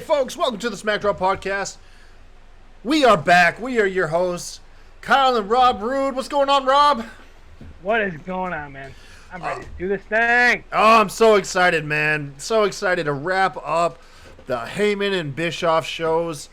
folks, welcome to the SmackDown podcast. We are back. We are your hosts, Kyle and RobRude. What's going on, Rob? What is going on, man? I'm ready to do this thing. Oh, I'm so excited, man. So excited to wrap up the Heyman and Bischoff shows.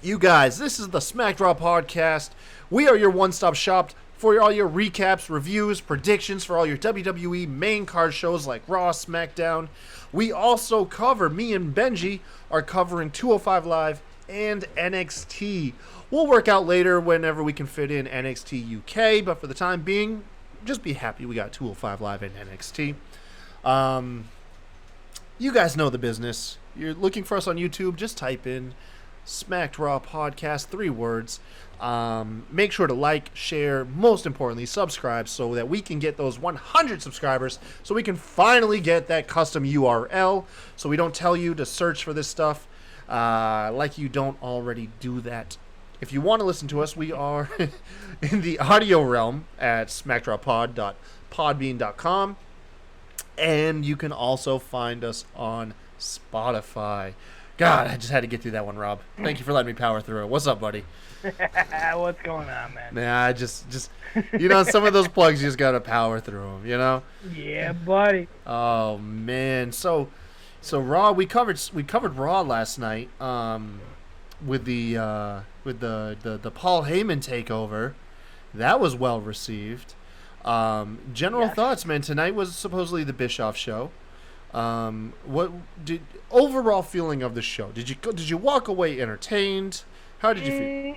You guys, this is the SmackDown podcast. We are your one-stop shop for all your recaps, reviews, predictions for all your WWE main card shows like Raw, SmackDown. We also cover, me and Benji are covering 205 Live and NXT. We'll work out later whenever we can fit in NXT UK, but for the time being, just be happy we got 205 Live and NXT. You guys know the business. You're looking for us on YouTube, just type in Smacked Raw Podcast, 3 words. Make sure to like, share, most importantly, subscribe so that we can get those 100 subscribers so we can finally get that custom URL so we don't tell you to search for this stuff like you don't already do that. If you want to listen to us, we are in the audio realm at smackdrawpod.podbean.com, and you can also find us on Spotify. God, I just had to get through that one, Rob. Thank you for letting me power through it. What's up, buddy? What's going on, man? Nah, just some of those plugs you just gotta power through them, you know? Yeah, buddy. Oh man, so Raw. We covered Raw last night. With the Paul Heyman takeover, that was well received. General thoughts, man. Tonight was supposedly the Bischoff show. What did overall feeling of the show? Did you walk away entertained? How did you feel?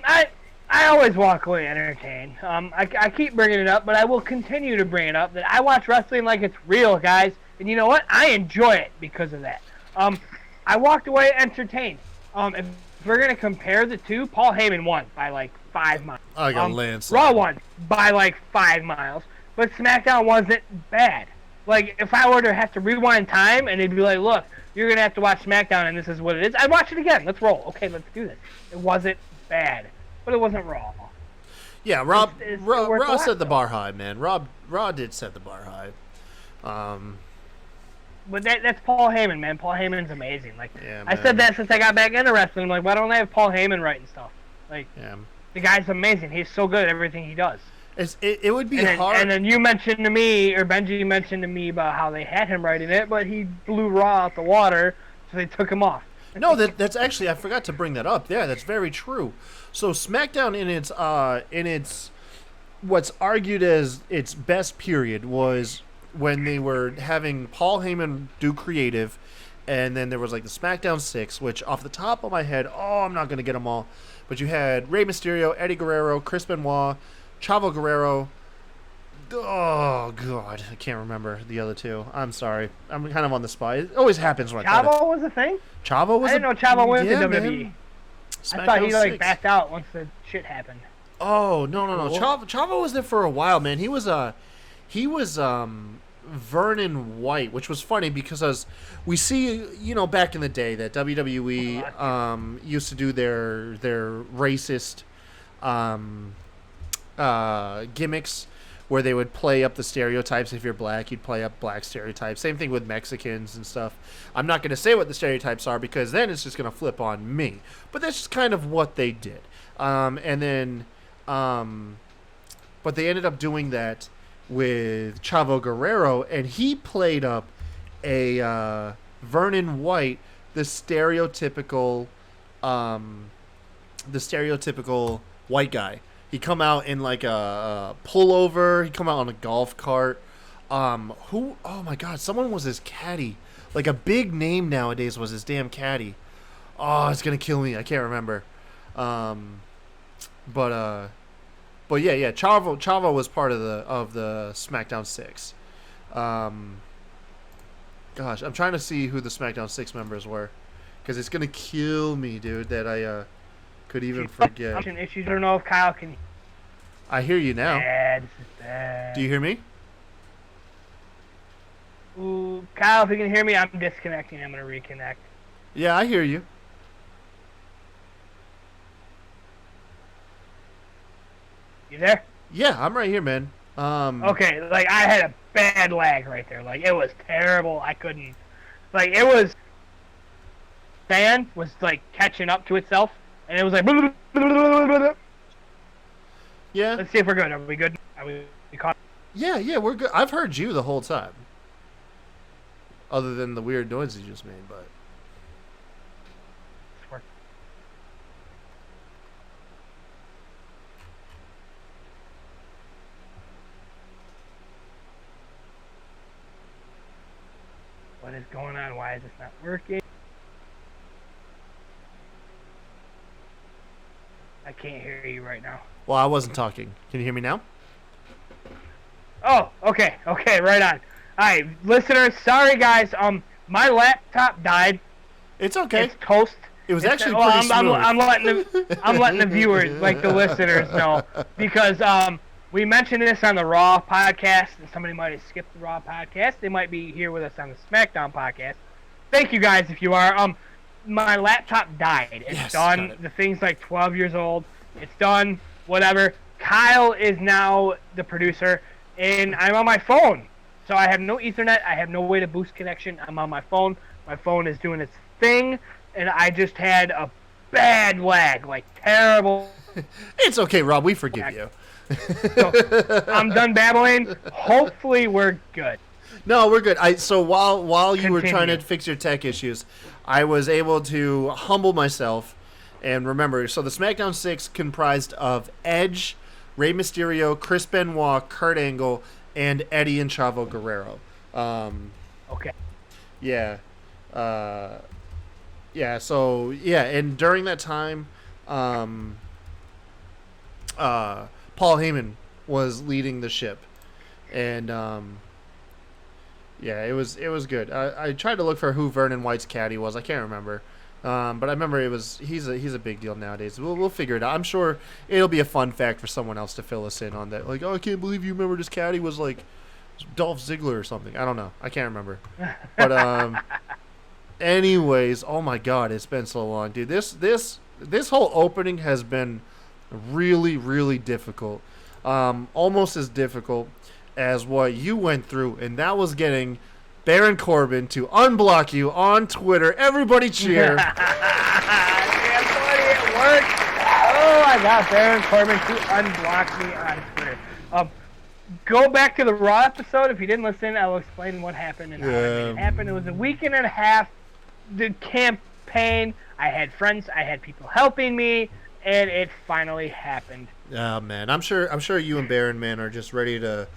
I always walk away entertained. I keep bringing it up, but I will continue to bring it up that I watch wrestling like it's real, guys. And you know what? I enjoy it because of that. I walked away entertained. If we're gonna compare the two, Paul Heyman won by like 5 miles. I got Lance. Raw won by like 5 miles, but SmackDown wasn't bad. Like, if I were to have to rewind time and they'd be like, look, you're going to have to watch SmackDown and this is what it is, I'd watch it again. Let's roll. Okay, let's do this. It wasn't bad, but it wasn't Raw. Yeah, Raw set the bar high, man. Raw did set the bar high. But that's Paul Heyman, man. Paul Heyman's amazing. Like, yeah, I said that since I got back into wrestling. I'm like, why don't I have Paul Heyman writing stuff? Like, the guy's amazing. He's so good at everything he does. It would be hard. And then you mentioned to me, or Benji mentioned to me about how they had him writing it, but he blew Raw out the water, so they took him off. No, that's actually, I forgot to bring that up. Yeah, that's very true. So SmackDown in its what's argued as its best period was when they were having Paul Heyman do creative, and then there was like the SmackDown 6, which off the top of my head, I'm not going to get them all, but you had Rey Mysterio, Eddie Guerrero, Chris Benoit, Chavo Guerrero. Oh God, I can't remember the other two. I'm sorry. I'm kind of on the spot. It always happens when Chavo was a thing. Chavo was. I didn't know Chavo went to WWE. I thought he like backed out once the shit happened. Oh no. Cool. Chavo was there for a while, man. He was Vernon White, which was funny because we see, back in the day that WWE used to do their racist gimmicks where they would play up the stereotypes. If you're black, you'd play up black stereotypes. Same thing with Mexicans and stuff. I'm not going to say what the stereotypes are because then it's just going to flip on me. But that's just kind of what they did. But they ended up doing that with Chavo Guerrero, and he played up a Vernon White, the stereotypical white guy. He come out in like a pullover. He come out on a golf cart. Oh my God, someone was his caddy. Like a big name nowadays was his damn caddy. Oh, it's gonna kill me. I can't remember. But yeah. Chavo was part of the SmackDown 6. Gosh, I'm trying to see who the SmackDown 6 members were, because it's gonna kill me, dude, that I could even forget. Issues. I don't know if Kyle can. I hear you now. This is bad. Do you hear me? Ooh, Kyle, if you can hear me, I'm disconnecting. I'm gonna reconnect. Yeah, I hear you. You there? Yeah, I'm right here, man. Okay, like I had a bad lag right there. Like it was terrible. I couldn't. Like it was. fan was like catching up to itself, and it was like. Yeah. Let's see if we're good. Are we good? Are we caught? Yeah, we're good. I've heard you the whole time. Other than the weird noise you just made, but. What is going on? Why is this not working? I can't hear you right now. Well, I wasn't talking. Can you hear me now? Oh, okay, right on. All right, listeners, sorry guys. My laptop died. It's okay. It's toast. It was actually pretty smooth. I'm letting the viewers, like the listeners, know because we mentioned this on the Raw podcast, and somebody might have skipped the Raw podcast. They might be here with us on the SmackDown podcast. Thank you guys if you are. My laptop died. It's done. The thing's like 12 years old. It's done. Whatever. Kyle is now the producer, and I'm on my phone. So I have no Ethernet. I have no way to boost connection. I'm on my phone. My phone is doing its thing, and I just had a bad lag, like terrible. It's okay, Rob. We forgive you. So I'm done babbling. Hopefully we're good. No, we're good. So while you were trying to fix your tech issues, I was able to humble myself and remember. So the SmackDown 6 comprised of Edge, Rey Mysterio, Chris Benoit, Kurt Angle, and Eddie and Chavo Guerrero. Okay. Yeah. So and during that time, Paul Heyman was leading the ship, and it was good. I tried to look for who Vernon White's caddy was. I can't remember, but I remember he's a big deal nowadays. We'll figure it out. I'm sure it'll be a fun fact for someone else to fill us in on that. Like, oh, I can't believe you remember this caddy was like Dolph Ziggler or something. I don't know. I can't remember. But anyways, oh my God, it's been so long, dude. This whole opening has been really, really difficult. Almost as difficult as what you went through, and that was getting Baron Corbin to unblock you on Twitter. Everybody cheer. Yeah, buddy, it worked. Oh, I got Baron Corbin to unblock me on Twitter. Go back to the Raw episode. If you didn't listen, I will explain what happened and how it happened. It was a weekend and a half the campaign. I had friends. I had people helping me. And it finally happened. Oh man, I'm sure you and Baron, man, are just ready to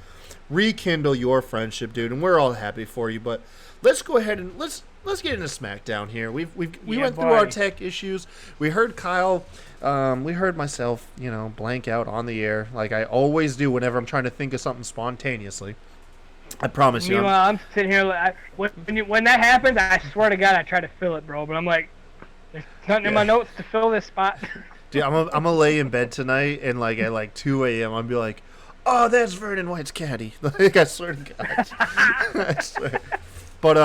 rekindle your friendship, dude, and we're all happy for you. But let's go ahead and let's get into SmackDown here. We went through our tech issues. We heard Kyle. We heard myself, blank out on the air like I always do whenever I'm trying to think of something spontaneously. I promise you. Meanwhile, I'm sitting here. When that happens, I swear to God, I try to fill it, bro. But I'm like, there's nothing in my notes to fill this spot. Dude, I'm gonna lay in bed tonight and at 2 a.m. I'll be like, oh, that's Vernon White's caddy. Like, I swear to God. I swear. But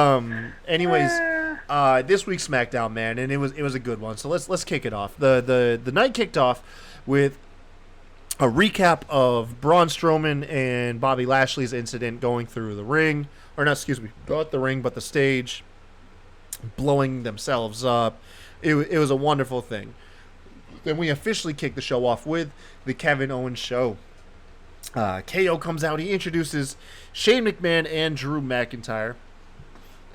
anyways, this week's SmackDown, man, and it was a good one. So let's kick it off. The night kicked off with a recap of Braun Strowman and Bobby Lashley's incident going through the ring, or not, excuse me, not the ring, but the stage, blowing themselves up. It was a wonderful thing. Then we officially kick the show off with the Kevin Owens show. KO comes out. He introduces Shane McMahon and Drew McIntyre.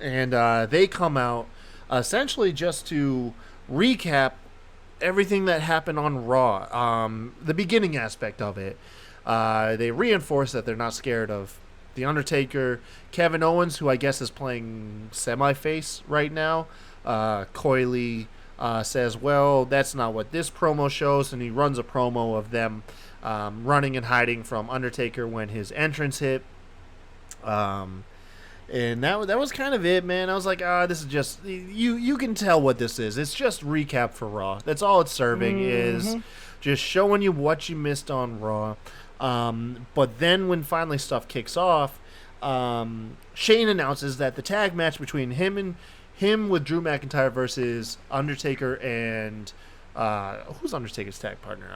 And they come out essentially just to recap everything that happened on Raw. The beginning aspect of it. They reinforce that they're not scared of The Undertaker. Kevin Owens, who I guess is playing semi-face right now, coyly says, well, that's not what this promo shows, and he runs a promo of them running and hiding from Undertaker when his entrance hit. And that was kind of it, man. I was like, this is just, you can tell what this is. It's just recap for Raw. That's all it's serving, is just showing you what you missed on Raw. But then when finally stuff kicks off, Shane announces that the tag match between him with Drew McIntyre versus Undertaker and who's Undertaker's tag partner?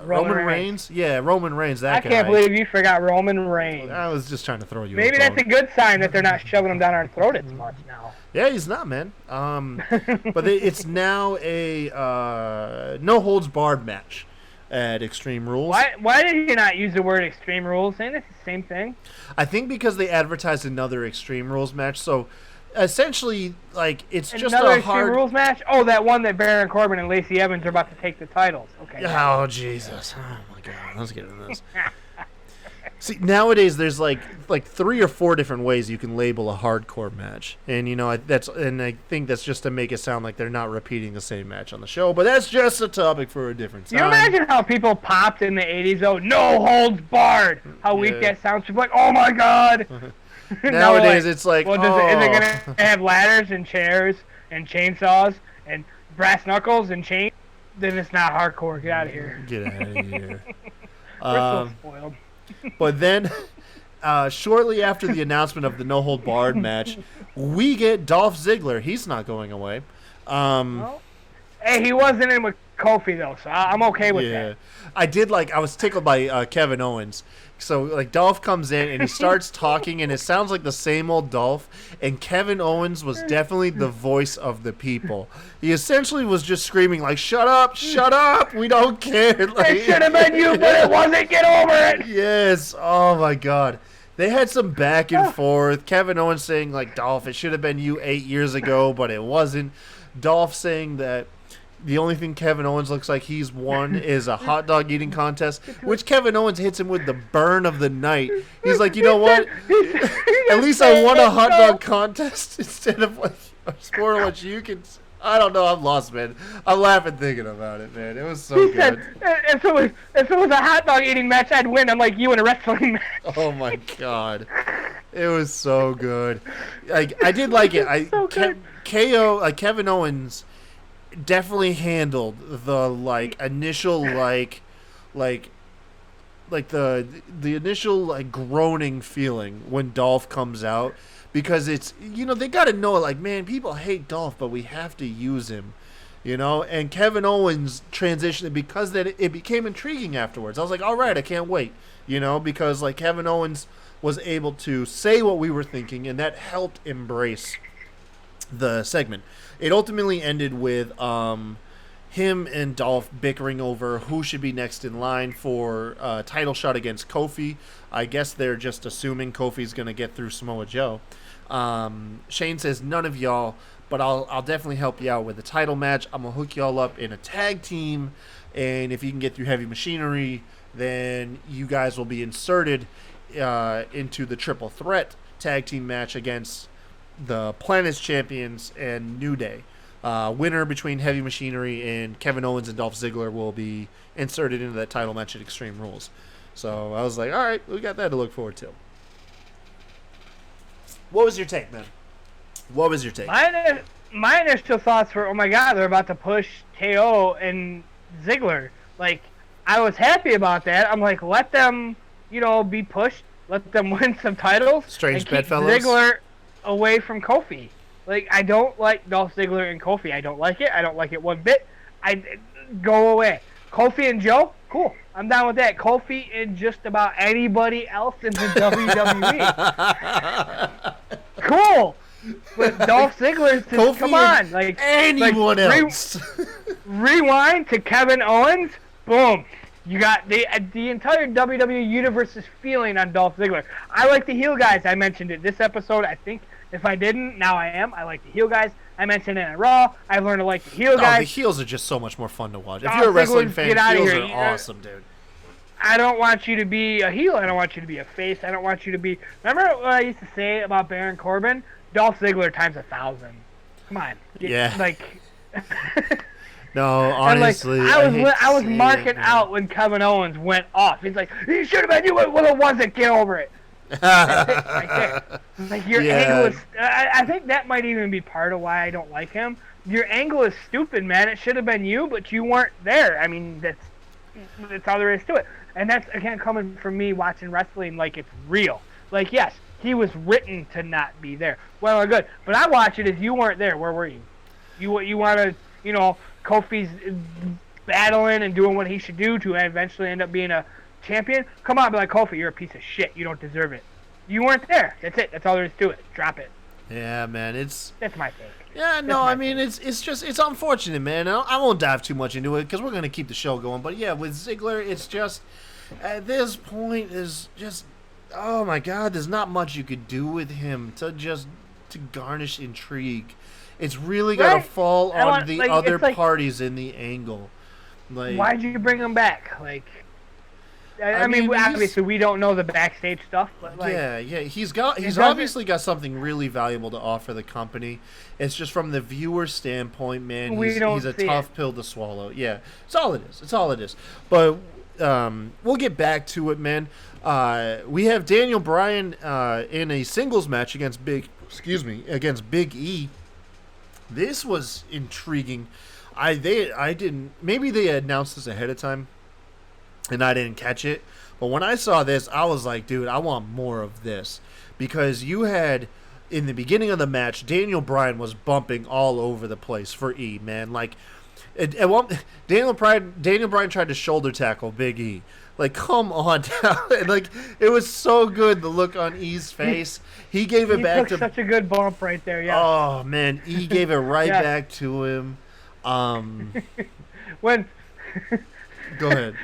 Roman Reigns. Reigns. Yeah, Roman Reigns. That I guy. can't believe you forgot Roman Reigns. I was just trying to throw you. Maybe that's a good sign that they're not shoving him down our throat as much now. Yeah, he's not, man. But it's now a no holds barred match at Extreme Rules. Why did you not use the word Extreme Rules? Ain't it the same thing? I think because they advertised another Extreme Rules match, so essentially, like, it's just another a hard... Extreme Rules match? Oh, that one that Baron Corbin and Lacey Evans are about to take the titles. Okay. Oh, Jesus. Oh, my God. Let's get into this. See, nowadays there's like 3 or 4 different ways you can label a hardcore match, and I think that's just to make it sound like they're not repeating the same match on the show. But that's just a topic for a different time. You imagine how people popped in the '80s though? No holds barred. How weak that sounds. People like, oh my God. Nowadays it's like, well, is it gonna have ladders and chairs and chainsaws and brass knuckles and chains? Then it's not hardcore. Get out of here. Get out of here. We're so spoiled. But then, shortly after the announcement of the No Hold Barred match, we get Dolph Ziggler. He's not going away. Well, hey, he wasn't in with Kofi, though, so I'm okay with that. I was tickled by Kevin Owens. So, like, Dolph comes in, and he starts talking, and it sounds like the same old Dolph, and Kevin Owens was definitely the voice of the people. He essentially was just screaming, like, shut up, we don't care. Like, it should have been you, but it wasn't, get over it! Yes, oh my God. They had some back and forth. Kevin Owens saying, like, Dolph, it should have been you 8 years ago, but it wasn't. Dolph saying that the only thing Kevin Owens looks like he's won is a hot dog eating contest, which Kevin Owens hits him with the burn of the night. He's like, you know what? At least I won a hot dog contest instead of like a sport which you can. I don't know. I'm lost, man. I'm laughing thinking about it, man. It was so good. Said, if it was a hot dog eating match, I'd win. I'm like you in a wrestling match. Oh my God, it was so good. I did like it. Kevin Owens definitely handled the initial the initial groaning feeling when Dolph comes out, because it's they got to know, like, man, people hate Dolph, but we have to use him, and Kevin Owens transitioned because it became intriguing afterwards. I was like, all right, I can't wait, because like Kevin Owens was able to say what we were thinking, and that helped embrace the segment. It ultimately ended with him and Dolph bickering over who should be next in line for a title shot against Kofi. I guess they're just assuming Kofi's going to get through Samoa Joe. Shane says, none of y'all, but I'll definitely help you out with the title match. I'm going to hook y'all up in a tag team, and if you can get through Heavy Machinery, then you guys will be inserted into the triple threat tag team match against the Planet's Champions and New Day. Winner between Heavy Machinery and Kevin Owens and Dolph Ziggler will be inserted into that title match at Extreme Rules. So I was like, all right, we got that to look forward to. What was your take, man? What was your take? My initial thoughts were, oh my God, they're about to push KO and Ziggler. Like, I was happy about that. I'm like, let them, be pushed. Let them win some titles. Strange and keep bedfellows. Ziggler away from Kofi. Like, I don't like Dolph Ziggler and Kofi. I don't like it. I don't like it one bit. Go away. Kofi and Joe, cool. I'm down with that. Kofi and just about anybody else in the WWE. Cool. But Dolph Ziggler, Kofi, come on. Like, anyone else. Rewind to Kevin Owens. Boom. You got the entire WWE universe is feeling on Dolph Ziggler. I like the heel guys. I mentioned it this episode. I think if I didn't, now I am. I like the heel guys. I mentioned it in Raw. I've learned to like the heel guys. The heels are just so much more fun to watch. If you're a wrestling fan, heels are awesome, dude. I don't want you to be a heel. I don't want you to be a face. I don't want you to be... Remember what I used to say about Baron Corbin? Dolph Ziggler times 1,000. Come on. Yeah. Like... No, honestly, I was marking out when Kevin Owens went off. He's like, "You should have been you, well, it wasn't. Get over it." Like your angle is. I think that might even be part of why I don't like him. Your angle is stupid, man. It should have been you, but you weren't there. I mean, that's all there is to it. And that's again coming from me watching wrestling like it's real. Like, yes, he was written to not be there. Well and good, but I watch it as you weren't there. Where were you? You want to, Kofi's battling and doing what he should do to eventually end up being a champion. Come on, be like, Kofi, you're a piece of shit. You don't deserve it. You weren't there. That's it. That's all there is to it. Drop it. Yeah, man. That's my take. Yeah, no, I mean, it's unfortunate, man. I won't dive too much into it because we're going to keep the show going. But, yeah, with Ziggler, it's just, at this point, is just, oh, my God, there's not much you could do with him to garnish intrigue. It's really got to fall on the other parties in the angle. Like, why'd you bring him back? Like, I mean, obviously we don't know the backstage stuff, but like, yeah, he's obviously got something really valuable to offer the company. It's just from the viewer standpoint, man, he's a tough pill to swallow. Yeah, it's all it is. But we'll get back to it, man. We have Daniel Bryan in a singles match against Big E. This was intriguing. Maybe they announced this ahead of time and I didn't catch it. But when I saw this, I was like, dude, I want more of this. Because you had, in the beginning of the match, Daniel Bryan was bumping all over the place for E, man. Like, Daniel Bryan tried to shoulder tackle Big E. Like, come on down. Like, it was so good, the look on E's face. He gave it back to... He took such a good bump right there, yeah. Oh, man. E gave it right back to him. When... Go ahead.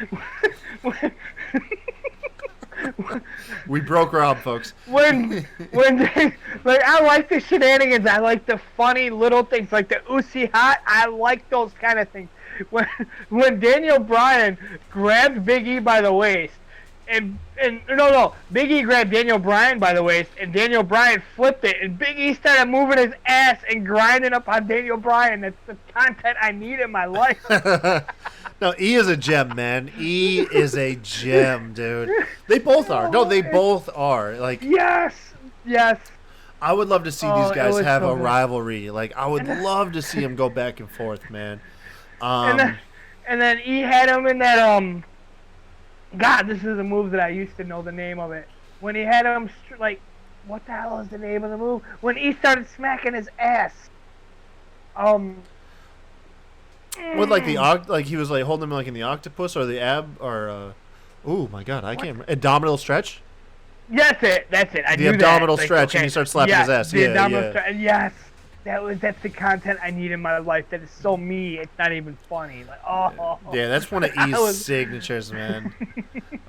We broke Rob, folks. When like, I like the shenanigans. I like the funny little things, like the Uzi hot. I like those kind of things. When Daniel Bryan grabbed Big E by the waist, and Big E grabbed Daniel Bryan by the waist, and Daniel Bryan flipped it, and Big E started moving his ass and grinding up on Daniel Bryan. That's the content I need in my life. No, E is a gem, man. E is a gem, dude. They both are. No, they both are. Like, yes. I would love to see these guys have a rivalry. Like, I would love to see them go back and forth, man. And then E had him in that God, this is a move that I used to know the name of it. When he had him like, what the hell is the name of the move? When E started smacking his ass. With like like he was like holding him like in the octopus or the ab or oh my God, I can't remember. Abdominal stretch? That's it. I the abdominal stretch and he starts slapping his ass. The abdominal stretch. Yes. That's the content I need in my life. That is so me. It's not even funny. Like, oh. Yeah, that's one of E's signatures, man.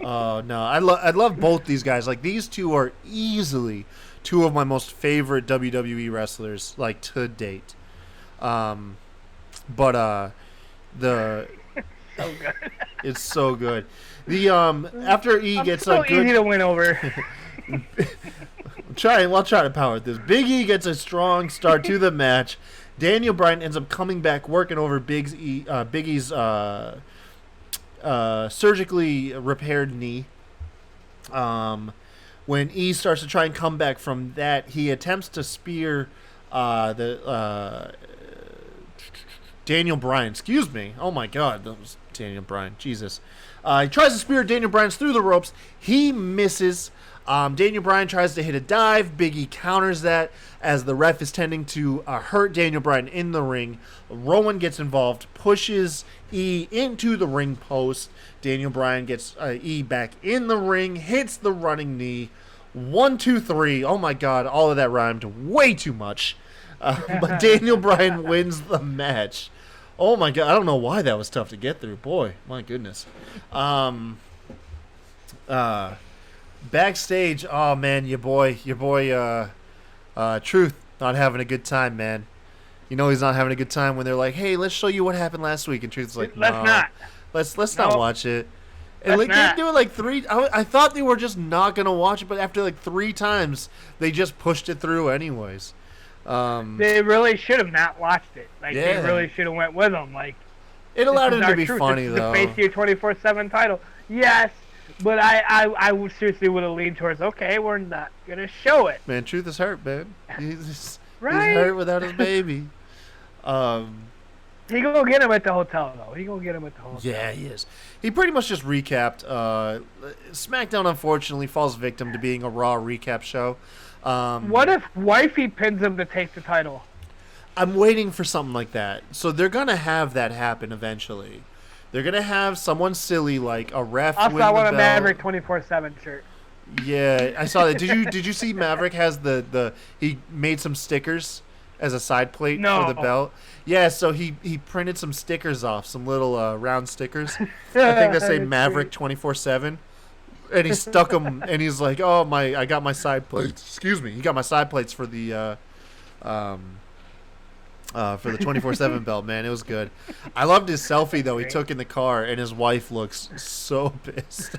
Oh no, I love both these guys. Like, these two are easily two of my most favorite WWE wrestlers, like, to date. But so good. It's so good. The after E gets so a good, easy to win over. I'll try to power this. Big E gets a strong start to the match. Daniel Bryan ends up coming back, working over Big E's surgically repaired knee. When E starts to try and come back from that, he attempts to spear Daniel Bryan. Excuse me. Oh my God, that was Daniel Bryan. Jesus. He tries to spear Daniel Bryan through the ropes. He misses. Daniel Bryan tries to hit a dive. Big E counters that as the ref is tending to hurt Daniel Bryan in the ring. Rowan gets involved, pushes E into the ring post. Daniel Bryan gets E back in the ring, hits the running knee. 1, 2, 3. Oh my God, all of that rhymed way too much. But Daniel Bryan wins the match. Oh my God, I don't know why that was tough to get through. Boy, my goodness. Backstage, oh man, your boy, Truth, not having a good time, man. You know he's not having a good time when they're like, "Hey, let's show you what happened last week," and Truth's like, "No, let's not watch it." And like they do it like 3. I thought they were just not gonna watch it, but after like 3 times, they just pushed it through anyways. They really should have not watched it. Like, they really should have went with them. Like, it allowed him to be funny, this though. The face of your 24/7 title, yes, but I would seriously would have leaned towards, okay, we're not gonna show it. Man, Truth is hurt, man. He's hurt without his baby. He gonna get him at the hotel, though. Yeah, he is. He pretty much just recapped. SmackDown, unfortunately, falls victim to being a Raw recap show. What if Wifey pins him to take the title? I'm waiting for something like that. So they're gonna have that happen eventually. They're gonna have someone silly like a ref Also, win I the want a belt. Maverick 24/7 shirt. Yeah, I saw that. Did you see Maverick has the he made some stickers as a side plate for the No. belt? Yeah, so he printed some stickers off, some little round stickers. I think that say Maverick 24/7. And he stuck them, and he's like, "Oh I got my side plates." Excuse me, he got my side plates for the 24/7 belt. Man, it was good. I loved his selfie though. He took in the car, and his wife looks so pissed.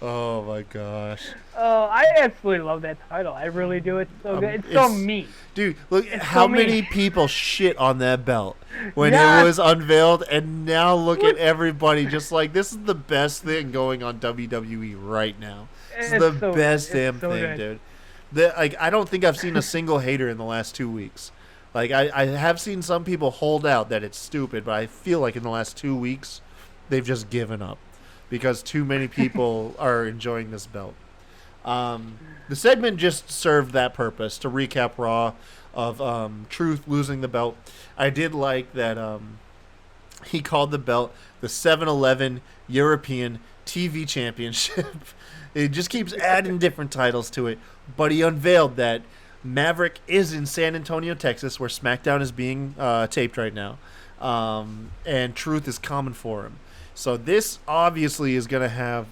Oh my gosh. Oh, I absolutely love that title. I really do. It's so good. It's so mean. Dude, look It's how so mean. many people shit on that belt when Yes. it was unveiled, and now look at everybody just like, this is the best thing going on WWE right now. This is It's the so- best it's damn so thing, good. dude. I don't think I've seen a single hater in the last 2 weeks. Like, I have seen some people hold out that it's stupid, but I feel like in the last 2 weeks, they've just given up because too many people are enjoying this belt. The segment just served that purpose, to recap Raw of Truth losing the belt. I did like that he called the belt the 7-Eleven European TV Championship. It just keeps adding different titles to it. But he unveiled that Maverick is in San Antonio, Texas, where SmackDown is being taped right now. And Truth is coming for him. So this obviously is going to have...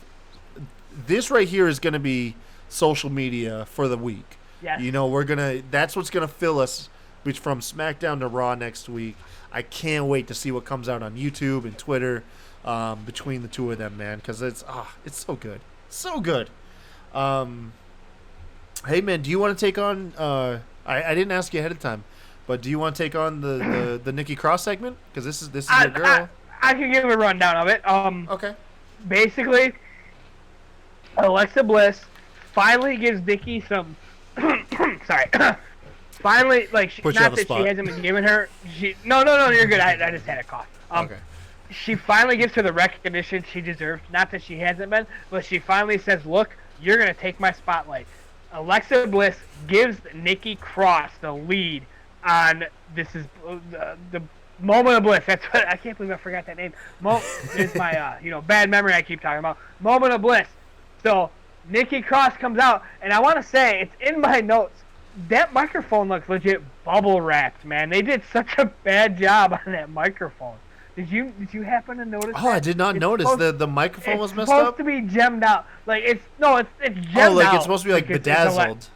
This right here is going to be social media for the week. Yes. You know, that's what's going to fill us from SmackDown to Raw next week. I can't wait to see what comes out on YouTube and Twitter between the two of them, man, because it's so good. So good. Hey, man, do you want to take on... I didn't ask you ahead of time, but do you want to take on the Nikki Cross segment? Because this is your girl. I can give a rundown of it. Okay. Basically, Alexa Bliss finally gives Nikki some... sorry. Finally, like, Put you on not the that spot. she hasn't been giving her... No, you're good. I just had a cough. Okay. She finally gives her the recognition she deserves. Not that she hasn't been, but she finally says, look, you're going to take my spotlight. Alexa Bliss gives Nikki Cross the lead on this is the Moment of Bliss. That's what I can't believe I forgot that name. It's my bad memory I keep talking about. Moment of Bliss. So Nikki Cross comes out, and I want to say it's in my notes. That microphone looks legit bubble wrapped, man. They did such a bad job on that microphone. Did you happen to notice? Oh, that? I did not notice the microphone was messed It's up. supposed to be gemmed out. Like it's gemmed Oh, like out. it's supposed to be like bedazzled.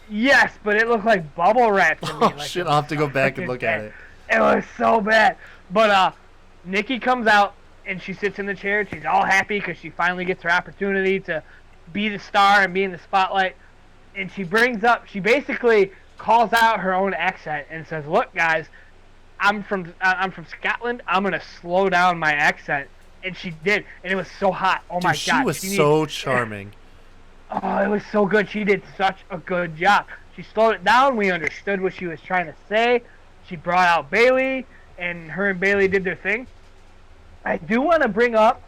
Yes, but it looked like bubble wrap to me. Oh Like, shit! it I'll was have to go so back and freaking look bad. at it. It was so bad. But Nikki comes out and she sits in the chair. She's all happy because she finally gets her opportunity to be the star and be in the spotlight. And she basically calls out her own accent and says, "Look, guys, I'm from Scotland. I'm gonna slow down my accent." And she did, and it was so hot. Oh my god, She was so charming. Oh, it was so good. She did such a good job. She slowed it down. We understood what she was trying to say. She brought out Bayley, and her and Bayley did their thing. I do want to bring up,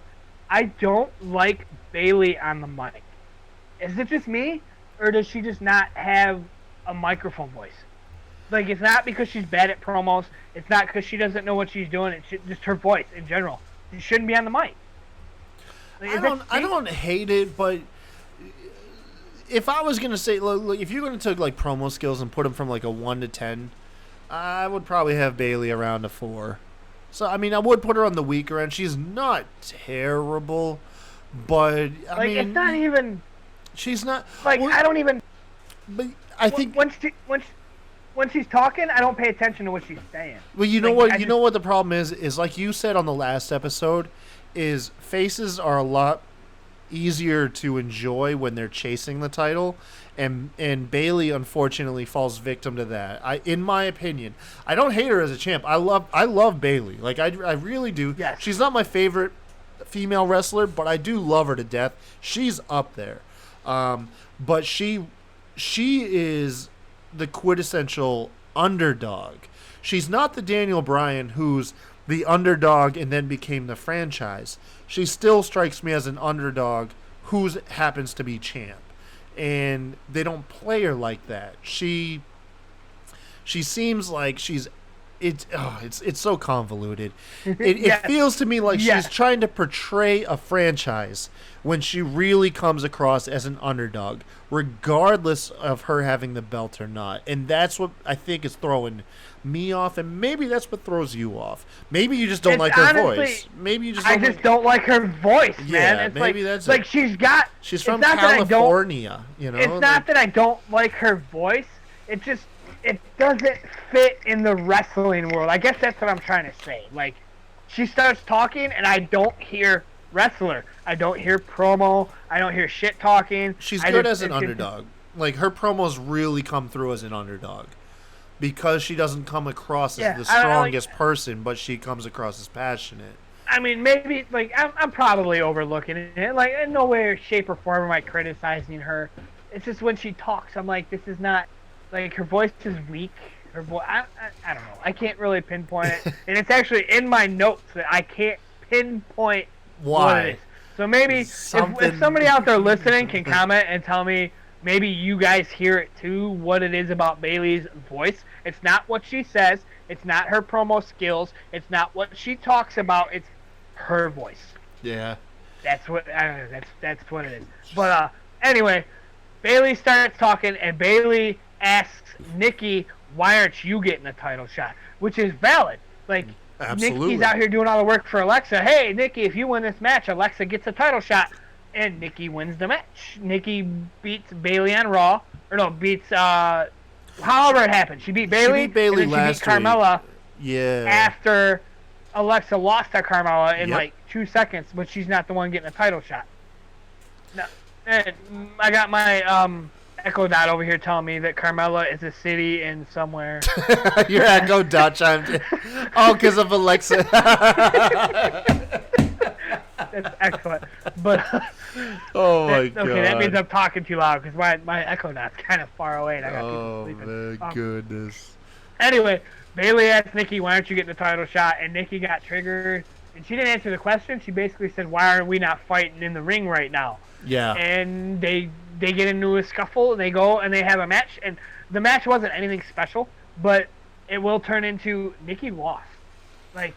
I don't like Bayley on the mic. Is it just me, or does she just not have a microphone voice? Like, it's not because she's bad at promos. It's not because she doesn't know what she's doing. It's just her voice in general. She shouldn't be on the mic. Like, I don't hate it, but if I was gonna say, look, if you're gonna take like promo skills and put them from like a 1 to 10, I would probably have Bayley around a 4. So I mean, I would put her on the weaker end. She's not terrible, but I mean, it's not even. She's not Like, well, I don't even. But I think when she's talking, I don't pay attention to what she's saying. Well, you know Like, what? You know what the problem is like you said on the last episode, is faces are a lot easier to enjoy when they're chasing the title, and Bayley unfortunately falls victim to that. In my opinion, I don't hate her as a champ. I love Bayley. Like I really do. Yes. She's not my favorite female wrestler, but I do love her to death. She's up there. But she is the quintessential underdog. She's not the Daniel Bryan who's the underdog and then became the franchise. She still strikes me as an underdog who happens to be champ. And they don't play her like that. She She seems like it's so convoluted. It feels to me like she's trying to portray a franchise when she really comes across as an underdog, regardless of her having the belt or not. And that's what I think is throwing me off, and maybe that's what throws you off. Maybe you just don't like her voice. Maybe you just don't don't like her voice, man. Yeah, it's maybe that's like she's from California, you know. It's not that I don't like her voice. It doesn't fit in the wrestling world. I guess that's what I'm trying to say. Like, she starts talking, and I don't hear wrestler. I don't hear promo. I don't hear shit talking. She's good as an underdog. Like, her promos really come through as an underdog. Because she doesn't come across as the strongest person, but she comes across as passionate. I mean, maybe, like, I'm probably overlooking it. Like, in no way, shape, or form am I criticizing her. It's just when she talks, I'm like, this is not... Like, her voice is weak. Her voice, I don't know. I can't really pinpoint it. And it's actually in my notes that I can't pinpoint what it is. So maybe if somebody out there listening can comment and tell me, maybe you guys hear it too, what it is about Bayley's voice. It's not what she says. It's not her promo skills. It's not what she talks about. It's her voice. Yeah. That's what that's what it is. But anyway, Bayley starts talking, and Bayley asks Nikki, why aren't you getting a title shot? Which is valid. Like, absolutely. Nikki's out here doing all the work for Alexa. Hey, Nikki, if you win this match, Alexa gets a title shot. And Nikki wins the match. Nikki beats Bayley on Raw. Or no, beats, however it happened. She beat Bayley, and then she beat Carmella Yeah. after Alexa lost to Carmella in like 2 seconds, but she's not the one getting a title shot. No, and I got my Echo Dot over here telling me that Carmella is a city in somewhere. Your Echo Dot chimed in. Oh, because of Alexa. That's excellent. But oh my god. Okay, that means I'm talking too loud because my Echo Dot's kind of far away and I got people sleeping. Oh my goodness. Anyway, Bayley asked Nikki, why aren't you getting the title shot? And Nikki got triggered. And she didn't answer the question. She basically said, why aren't we not fighting in the ring right now? Yeah. And they get into a scuffle, and they go and they have a match. And the match wasn't anything special, but it will turn into Nikki lost. Like,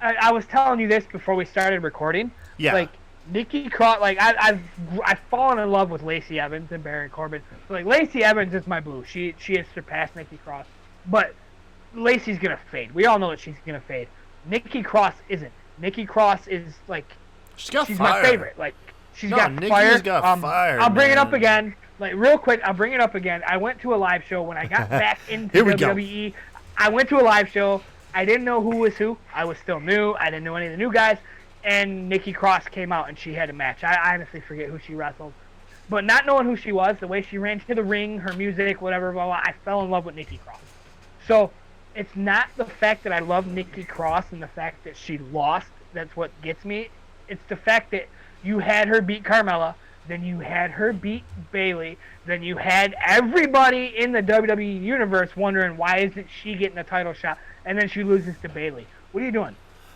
I was telling you this before we started recording. Yeah. Like, Nikki Cross, like, I've fallen in love with Lacey Evans and Baron Corbin. So, like, Lacey Evans is my boo. She has surpassed Nikki Cross. But Lacey's going to fade. We all know that she's going to fade. Nikki Cross isn't. Nikki Cross is, like, she's my favorite. Like, she's got Nikki's fire. Got fire. I'll bring it up again. Like, real quick, I'll bring it up again. I went to a live show when I got back into WWE. I went to a live show. I didn't know who was who. I was still new. I didn't know any of the new guys. And Nikki Cross came out, and she had a match. I honestly forget who she wrestled. But not knowing who she was, the way she ran to the ring, her music, whatever, blah, blah, I fell in love with Nikki Cross. So it's not the fact that I love Nikki Cross and the fact that she lost that's what gets me. It's the fact that you had her beat Carmella, then you had her beat Bayley, then you had everybody in the WWE universe wondering why isn't she getting a title shot, and then she loses to Bayley. What are you doing?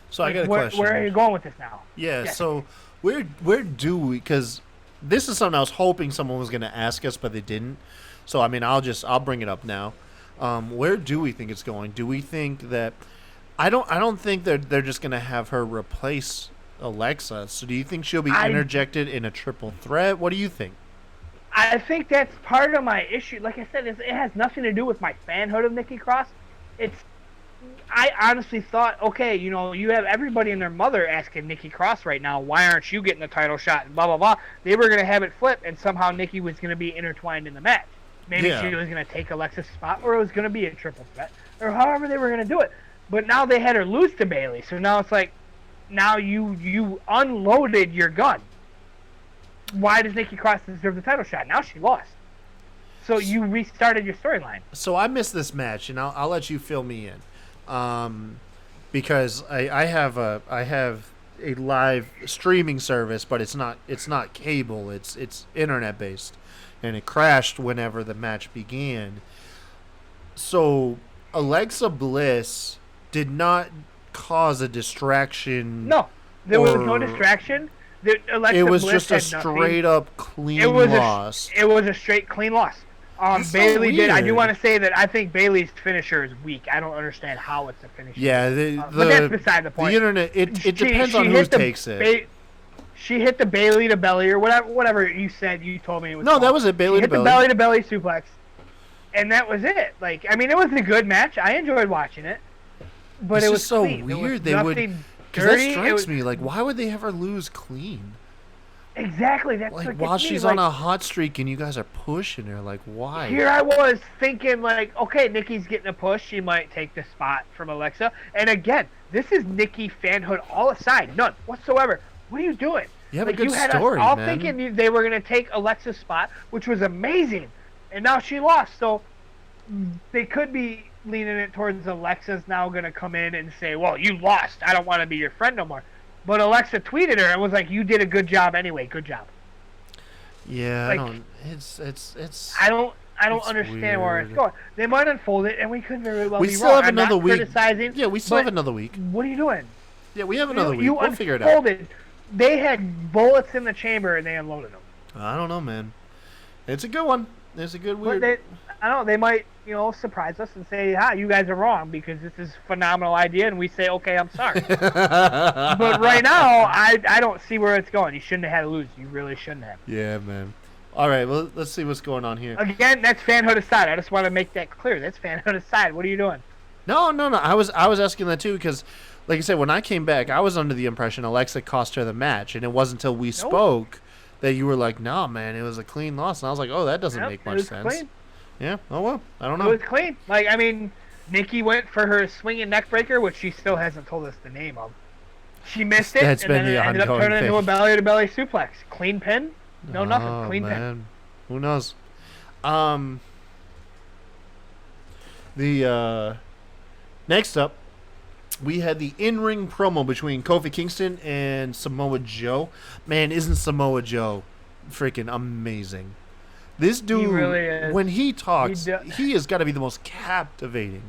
So I got a question. Where are you going with this now? Yeah, yes. So where do we, because this is something I was hoping someone was going to ask us, but they didn't. So, I mean, I'll bring it up now. Where do we think it's going? Do we think that I don't think they're just going to have her replace Alexa. So do you think she'll be interjected in a triple threat? What do you think? I think that's part of my issue. Like I said, it has nothing to do with my fanhood of Nikki Cross. I honestly thought, okay, you know, you have everybody and their mother asking Nikki Cross right now, why aren't you getting the title shot, and blah, blah, blah. They were going to have it flip, and somehow Nikki was going to be intertwined in the match. Maybe she was going to take Alexa's spot, or it was going to be a triple threat, or however they were going to do it. But now they had her lose to Bayley, so now it's like, now you unloaded your gun. Why does Nikki Cross deserve the title shot? Now she lost. So you restarted your storyline. So I missed this match, and I'll let you fill me in, because I have a live streaming service, but it's not cable. It's internet based, and it crashed whenever the match began. So Alexa Bliss did not cause a distraction. No, there was no distraction. Alexa it was Bliss just a straight up clean loss. It was a straight clean loss. That's so Bailey did. I do weird. want to say that I think Bailey's finisher is weak. I don't understand how it's a finisher. Yeah, But that's beside the point. The internet, it depends on who hit the takes it. She hit the Bailey to belly or whatever you said. You told me it was. No, called. that was it. Bailey she to hit belly. the belly to belly suplex, and that was it. Like, I mean, it was a good match. I enjoyed watching it, but It's it was just so clean. weird. There was They would, nothing because that dirty. strikes me. Like, why would they have her lose clean? Exactly. That's Like, what while gets me. she's Like, on a hot streak and you guys are pushing her, like, why? here I was thinking, like, okay, Nikki's getting a push. She might take the spot from Alexa. And again, this is Nikki fanhood all aside. None whatsoever. What are you doing? You have like, a good you had story, us all man. thinking they were going to take Alexa's spot, which was amazing. And now she lost. So they could be leaning it towards Alexa's now going to come in and say, well, you lost. I don't want to be your friend no more. But Alexa tweeted her and was like, you did a good job anyway. Good job. Yeah, Like, I don't. It's. I don't It's understand where it's weird. going. They might unfold it, and we could very well We be still wrong. have I'm another not week. criticizing. Yeah, we still have but another week. What are you doing? Yeah, we have another week. You We'll figure it out. unfolded. They had bullets in the chamber, and they unloaded them. I don't know, man. It's a good one. It's a good But weird. I don't know. They might, surprise us and say, you guys are wrong because this is a phenomenal idea, and we say, okay, I'm sorry. But right now, I don't see where it's going. You shouldn't have had to lose. You really shouldn't have. Yeah, man. All right, well, let's see what's going on here. Again, that's fanhood aside. I just want to make that clear. That's fanhood aside. What are you doing? No. I was asking that too because, like I said, when I came back, I was under the impression Alexa cost her the match, and it wasn't until we spoke that you were like, "No, man, it was a clean loss." And I was like, "Oh, that doesn't make much sense." Clean. Yeah. Oh well, I don't It know. was clean. Like, I mean, Nikki went for her swinging neck breaker, which she still hasn't told us the name of. She missed it, That's and been then it the ended up ongoing turning into a thing. belly-to-belly suplex. Clean pin? No, nothing. Oh, Clean pin. man. Who knows? The next up, we had the in-ring promo between Kofi Kingston and Samoa Joe. Man, isn't Samoa Joe freaking amazing? This dude, really is. when he talks, he has got to be the most captivating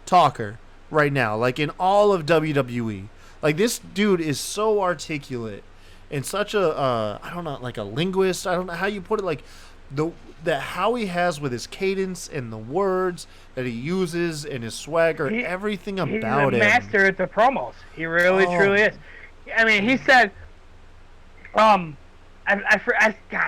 talker right now, like in all of WWE. Like, this dude is so articulate and such a, I don't know, like a linguist. I don't know how you put it, like how he has with his cadence and the words that he uses and his swagger, everything about him. He's a master at the promos. He really, truly is. I mean, he said, God,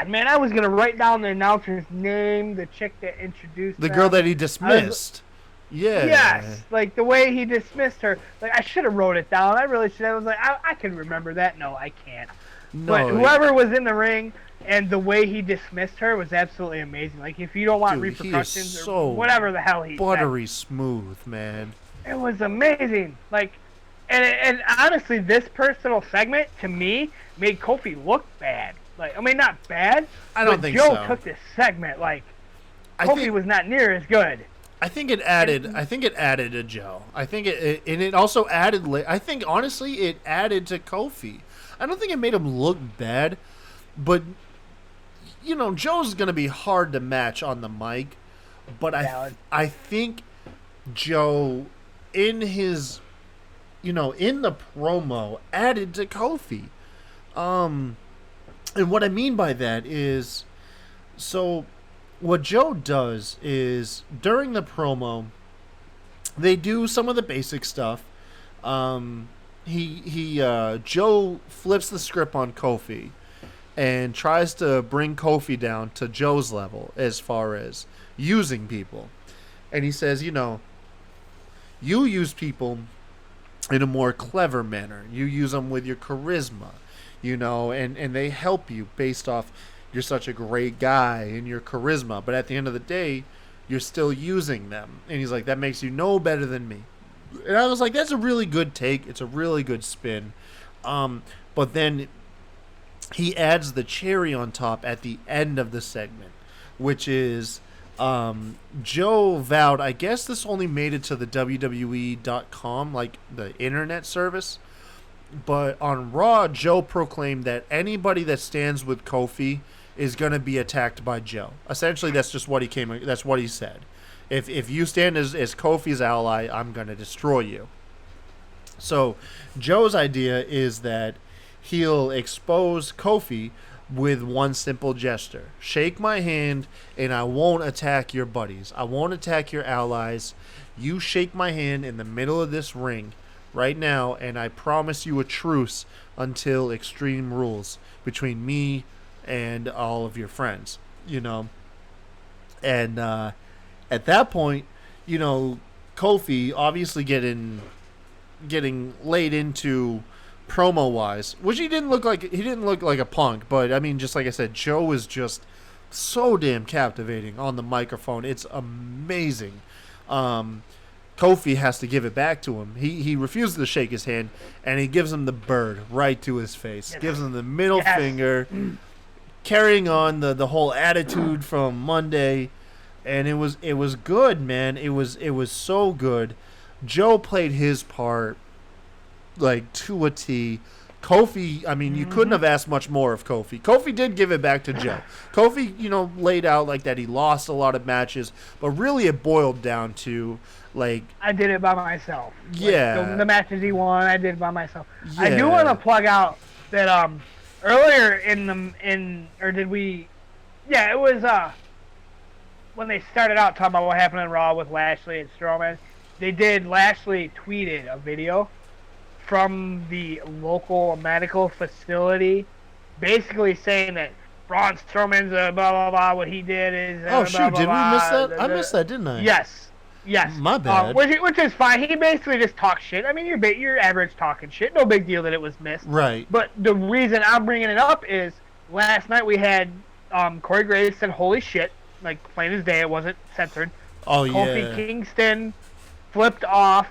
man, I was gonna write down the announcer's name, the chick that introduced The them. girl that he dismissed. Yeah. Yes, like the way he dismissed her. Like, I should have wrote it down. I really should have. I was like, I can remember that. No, I can't. No, But whoever was in the ring and the way he dismissed her was absolutely amazing. Like, if you don't want Dude, he is repercussions so or whatever the hell he buttery smooth, man. said, it was amazing. Like, and honestly, this personal segment to me made Kofi look bad. Like, I mean, not bad. I don't but think Joe so. took this segment like I Kofi think- was not near as good. I think it added. I think it added to Joe. I think it also added. I think honestly, it added to Kofi. I don't think it made him look bad, but Joe's gonna be hard to match on the mic. But I think Joe in his, in the promo added to Kofi. And what I mean by that is, so. What Joe does is, during the promo, they do some of the basic stuff. Joe flips the script on Kofi and tries to bring Kofi down to Joe's level as far as using people. And he says, you use people in a more clever manner. You use them with your charisma, and they help you based off you're such a great guy and your charisma, but at the end of the day, you're still using them. And he's like, that makes you no better than me. And I was like, that's a really good take. It's a really good spin. But then he adds the cherry on top at the end of the segment, which is Joe vowed, I guess this only made it to the WWE.com, like the internet service. But on Raw, Joe proclaimed that anybody that stands with Kofi is going to be attacked by Joe. Essentially, that's just what that's what he said. If you stand as Kofi's ally, I'm going to destroy you. So Joe's idea is that he'll expose Kofi with one simple gesture. Shake my hand, and I won't attack your buddies. I won't attack your allies. You shake my hand in the middle of this ring right now, and I promise you a truce until Extreme Rules between me and all of your friends, you know. And at that point, you know, Kofi obviously getting laid into promo wise, which he didn't look like a punk, but I mean, just like I said, Joe is just so damn captivating on the microphone. It's amazing. Kofi has to give it back to him. He refuses to shake his hand, and he gives him the bird right to his face. Yes. Gives him the middle finger, carrying on the whole attitude from Monday, and it was good, man. It was so good. Joe played his part like to a T. Kofi, I mean, you couldn't have asked much more of Kofi. Kofi did give it back to Joe. Kofi, you know, laid out like that he lost a lot of matches, but really it boiled down to like, I did it by myself. Yeah. Like, the matches he won, I did it by myself. Yeah. I do want to plug out that earlier it was when they started out talking about what happened in Raw with Lashley and Strowman. Lashley tweeted a video from the local medical facility, basically saying that Braun Strowman's blah blah blah. What he did is blah, did we miss that? I missed that, didn't I? Yes. My bad. Which is fine. He basically just talks shit. I mean, your average talking shit. No big deal that it was missed. Right. But the reason I'm bringing it up is last night we had Corey Graves said holy shit, like plain as day. It wasn't censored. Oh Kofi Kingston flipped off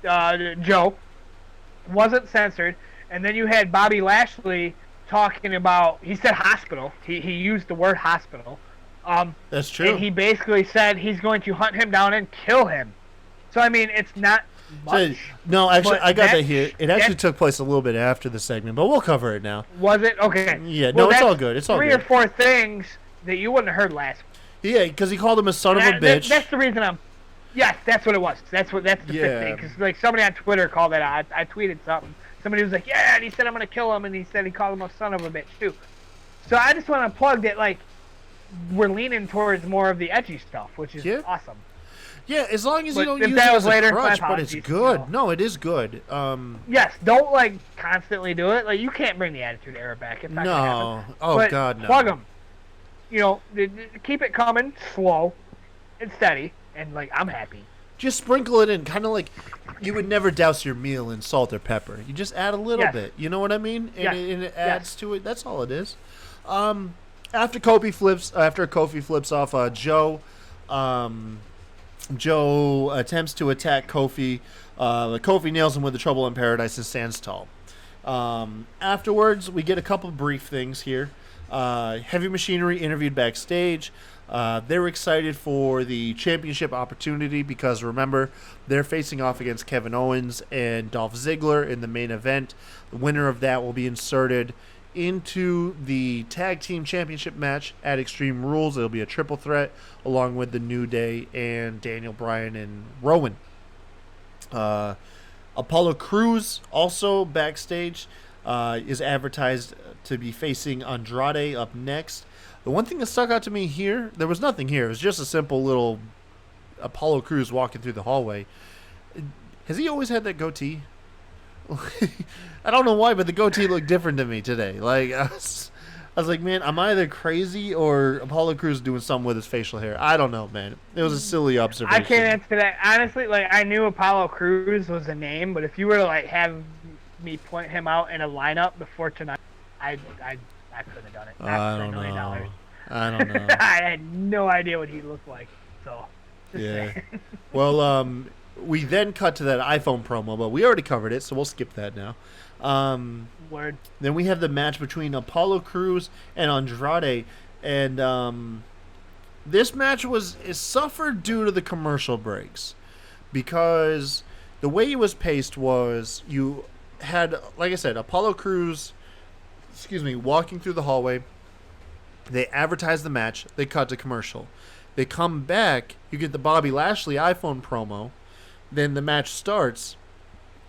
Joe, wasn't censored, and then you had Bobby Lashley talking about, he said hospital. He used the word hospital. That's true. And he basically said he's going to hunt him down and kill him. So I mean, it's not much. No, actually, I got that here. It actually took place a little bit after the segment, but we'll cover it now. Was it? Okay. Yeah, no, it's all good. It's all good. 3 or 4 things that you wouldn't have heard last week. Yeah, because he called him a son of a bitch. That's the reason Yes, that's what it was. That's the fifth thing. Because like somebody on Twitter called that out. I tweeted something. Somebody was like, "Yeah," and he said, "I'm gonna kill him," and he said he called him a son of a bitch too. So I just want to plug that, like, we're leaning towards more of the edgy stuff, which is awesome. Yeah, as long as you don't use it as a crutch, but it's good. No, it is good. Yes, don't like constantly do it. Like, you can't bring the Attitude Era back. It's not gonna happen. Oh God, no. Plug them. You know, keep it coming slow and steady. And, like, I'm happy. Just sprinkle it in, kind of like you would never douse your meal in salt or pepper. You just add a little bit. You know what I mean? And it adds to it. That's all it is. After Kofi flips off Joe attempts to attack Kofi. Kofi nails him with the Trouble in Paradise and stands tall. Afterwards, we get a couple brief things here. Heavy Machinery interviewed backstage. They're excited for the championship opportunity because, remember, they're facing off against Kevin Owens and Dolph Ziggler in the main event. The winner of that will be inserted into the tag team championship match at Extreme Rules. It'll be a triple threat along with the New Day and Daniel Bryan and Rowan. Apollo Crews also backstage is advertised to be facing Andrade up next. The one thing that stuck out to me here, there was nothing here. It was just a simple little Apollo Crews walking through the hallway. Has he always had that goatee? I don't know why, but the goatee looked different to me today. Like, I was like, man, I'm either crazy or Apollo Crews doing something with his facial hair. I don't know, man. It was a silly observation. I can't answer that. Honestly, like, I knew Apollo Crews was a name, but if you were to, like, have me point him out in a lineup before tonight, I couldn't have done it. I don't know. I don't know. I had no idea what he looked like. So, just saying. Well, we then cut to that iPhone promo, but we already covered it, so we'll skip that now. Word. Then we have the match between Apollo Crews and Andrade, and this match suffered due to the commercial breaks because the way it was paced was you had, like I said, Apollo Crews, walking through the hallway. They advertise the match. They cut to commercial. They come back. You get the Bobby Lashley iPhone promo. Then the match starts,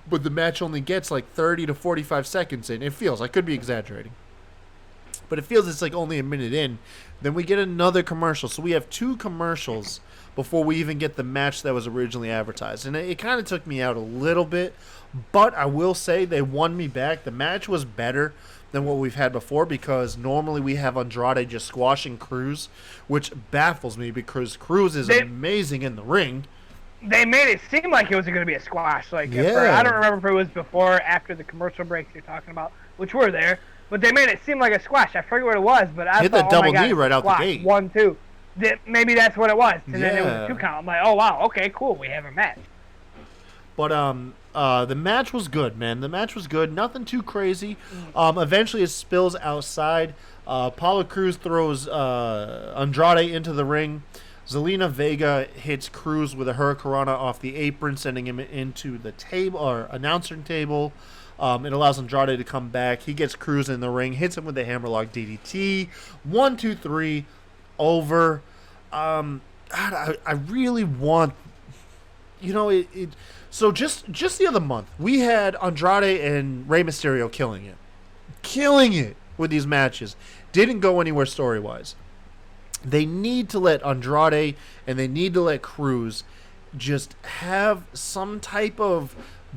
but the match only gets like 30 to 45 seconds in. It feels, I could be exaggerating. but it feels it's like only a minute in. Then we get another commercial. So we have 2 commercials before we even get the match that was originally advertised. And it kind of took me out a little bit, but I will say they won me back. The match was better than what we've had before because normally we have Andrade just squashing Cruz, which baffles me because Cruz is amazing in the ring. They made it seem like it was going to be a squash. Like, yeah. I don't remember if it was before or after the commercial breaks you're talking about, which were there, but they made it seem like a squash. I forget what it was, but I hit thought, the double knee right out the gate. 1-2. Maybe that's what it was. And then it was Yeah. a 2 count. I'm like, oh, wow, okay, cool, we have a match. But the match was good, man. The match was good. Nothing too crazy. Eventually it spills outside. Apollo Crews throws Andrade into the ring. Zelina Vega hits Cruz with a hurricanrana off the apron, sending him into the table or announcer table. It allows Andrade to come back. He gets Cruz in the ring, hits him with the hammerlock DDT. 1, 2, 3, over. God, I really want, So just the other month, we had Andrade and Rey Mysterio killing it with these matches. Didn't go anywhere story-wise. They need to let Andrade and they need to let Cruz just have some type of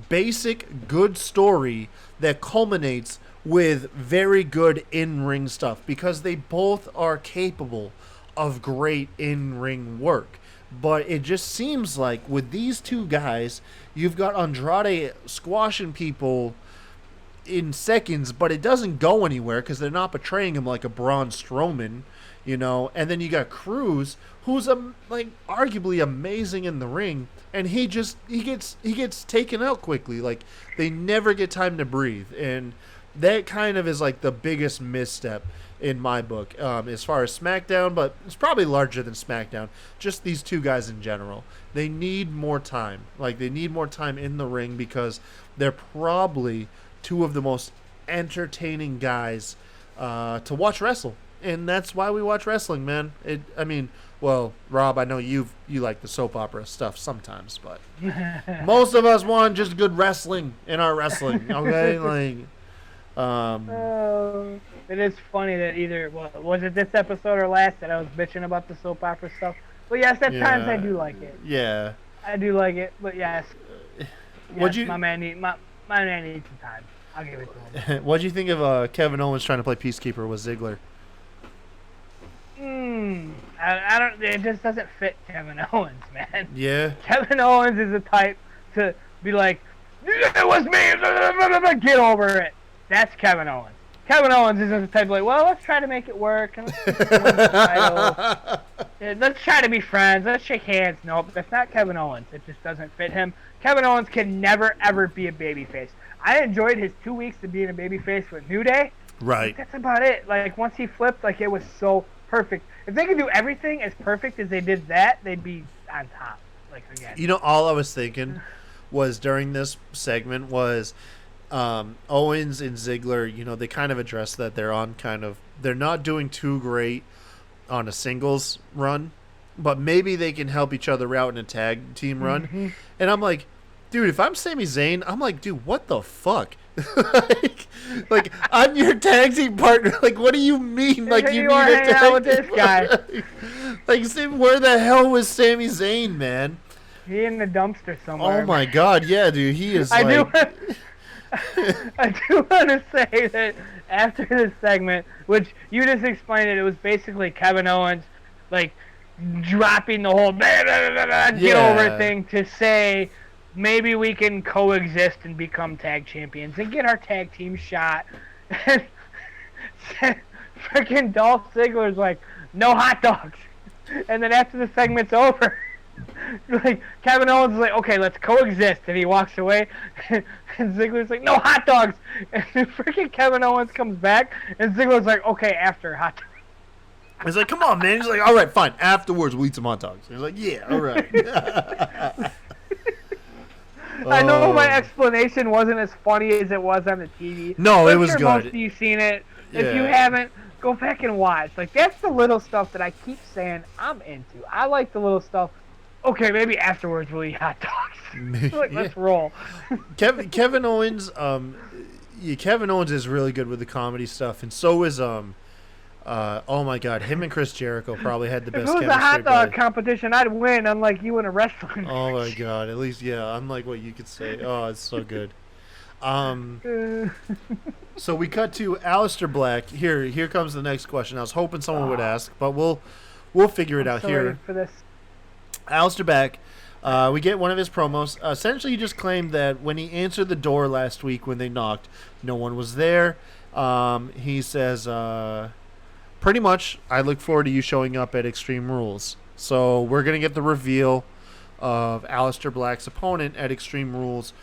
basic good story that culminates with very good in-ring stuff because they both are capable of great in-ring work. But it just seems like with these 2 guys, you've got Andrade squashing people in seconds, but it doesn't go anywhere because they're not portraying him like a Braun Strowman, And then you got Cruz, who's arguably amazing in the ring, and he gets taken out quickly. Like they never get time to breathe, and that kind of is like the biggest misstep in my book as far as SmackDown, but it's probably larger than SmackDown. Just these 2 guys in general. They need more time. Like, they need more time in the ring because they're probably 2 of the most entertaining guys to watch wrestle. And that's why we watch wrestling, man. Well, Rob, I know you like the soap opera stuff sometimes, but most of us want just good wrestling in our wrestling, okay? It is funny that was it this episode or last that I was bitching about the soap opera stuff? But yes, at times I do like it. Yeah. I do like it, but yes. My man needs some time. I'll give it to him. What'd you think of Kevin Owens trying to play Peacekeeper with Ziggler? I don't. It just doesn't fit Kevin Owens, man. Yeah. Kevin Owens is the type to be like, "It was me. Get over it." That's Kevin Owens. Kevin Owens isn't the type like, well, let's try to make it work. And let's try to be friends. Let's shake hands. Nope, that's not Kevin Owens. It just doesn't fit him. Kevin Owens can never, ever be a babyface. I enjoyed his 2 weeks of being a babyface with New Day. Right. That's about it. Like, once he flipped, like, it was so perfect. If they could do everything as perfect as they did that, they'd be on top. Like, again. All I was thinking was during this segment was Owens and Ziggler, they kind of addressed that they're not doing too great on a singles run, but maybe they can help each other out in a tag team run. Mm-hmm. And I'm like, dude, if I'm Sami Zayn, I'm like, dude, what the fuck? like I'm your tag team partner. Like, what do you mean? Like, you need a tag out with this guy. Like, where the hell was Sami Zayn, man? He in the dumpster somewhere. Oh my god, yeah, dude, he is. I do want to say that after this segment, which you just explained it was basically Kevin Owens, like, dropping the whole get over it thing to say maybe we can coexist and become tag champions and get our tag team shot. And freaking Dolph Ziggler's like, no hot dogs. And then after the segment's over, like, Kevin Owens is like, okay, let's coexist, and he walks away, and Ziggler's like, no hot dogs, and then freaking Kevin Owens comes back, and Ziggler's like, okay, after hot dogs. He's like, come on, man. He's like, all right, fine. Afterwards, we'll eat some hot dogs. He's like, yeah, all right. I know my explanation wasn't as funny as it was on the TV. No, it was good. Most of you seen it. Yeah. If you haven't, go back and watch. Like, that's the little stuff that I keep saying I'm into. I like the little stuff. Okay, maybe afterwards we'll eat hot dogs. Like, let's roll. Kevin Owens, Kevin Owens is really good with the comedy stuff, and so is Oh my God, him and Chris Jericho probably had the best If it was chemistry. a hot dog but- competition, I'd win, unlike you in a wrestling Oh my match. God, at least unlike what you could say. Oh, it's so good. So we cut to Aleister Black. Here comes the next question. I was hoping someone would ask, but we'll figure it out so here. ready for this. Aleister Black, we get one of his promos. Essentially, he just claimed that when he answered the door last week when they knocked, no one was there. He says, pretty much, I look forward to you showing up at Extreme Rules. So we're going to get the reveal of Aleister Black's opponent at Extreme Rules.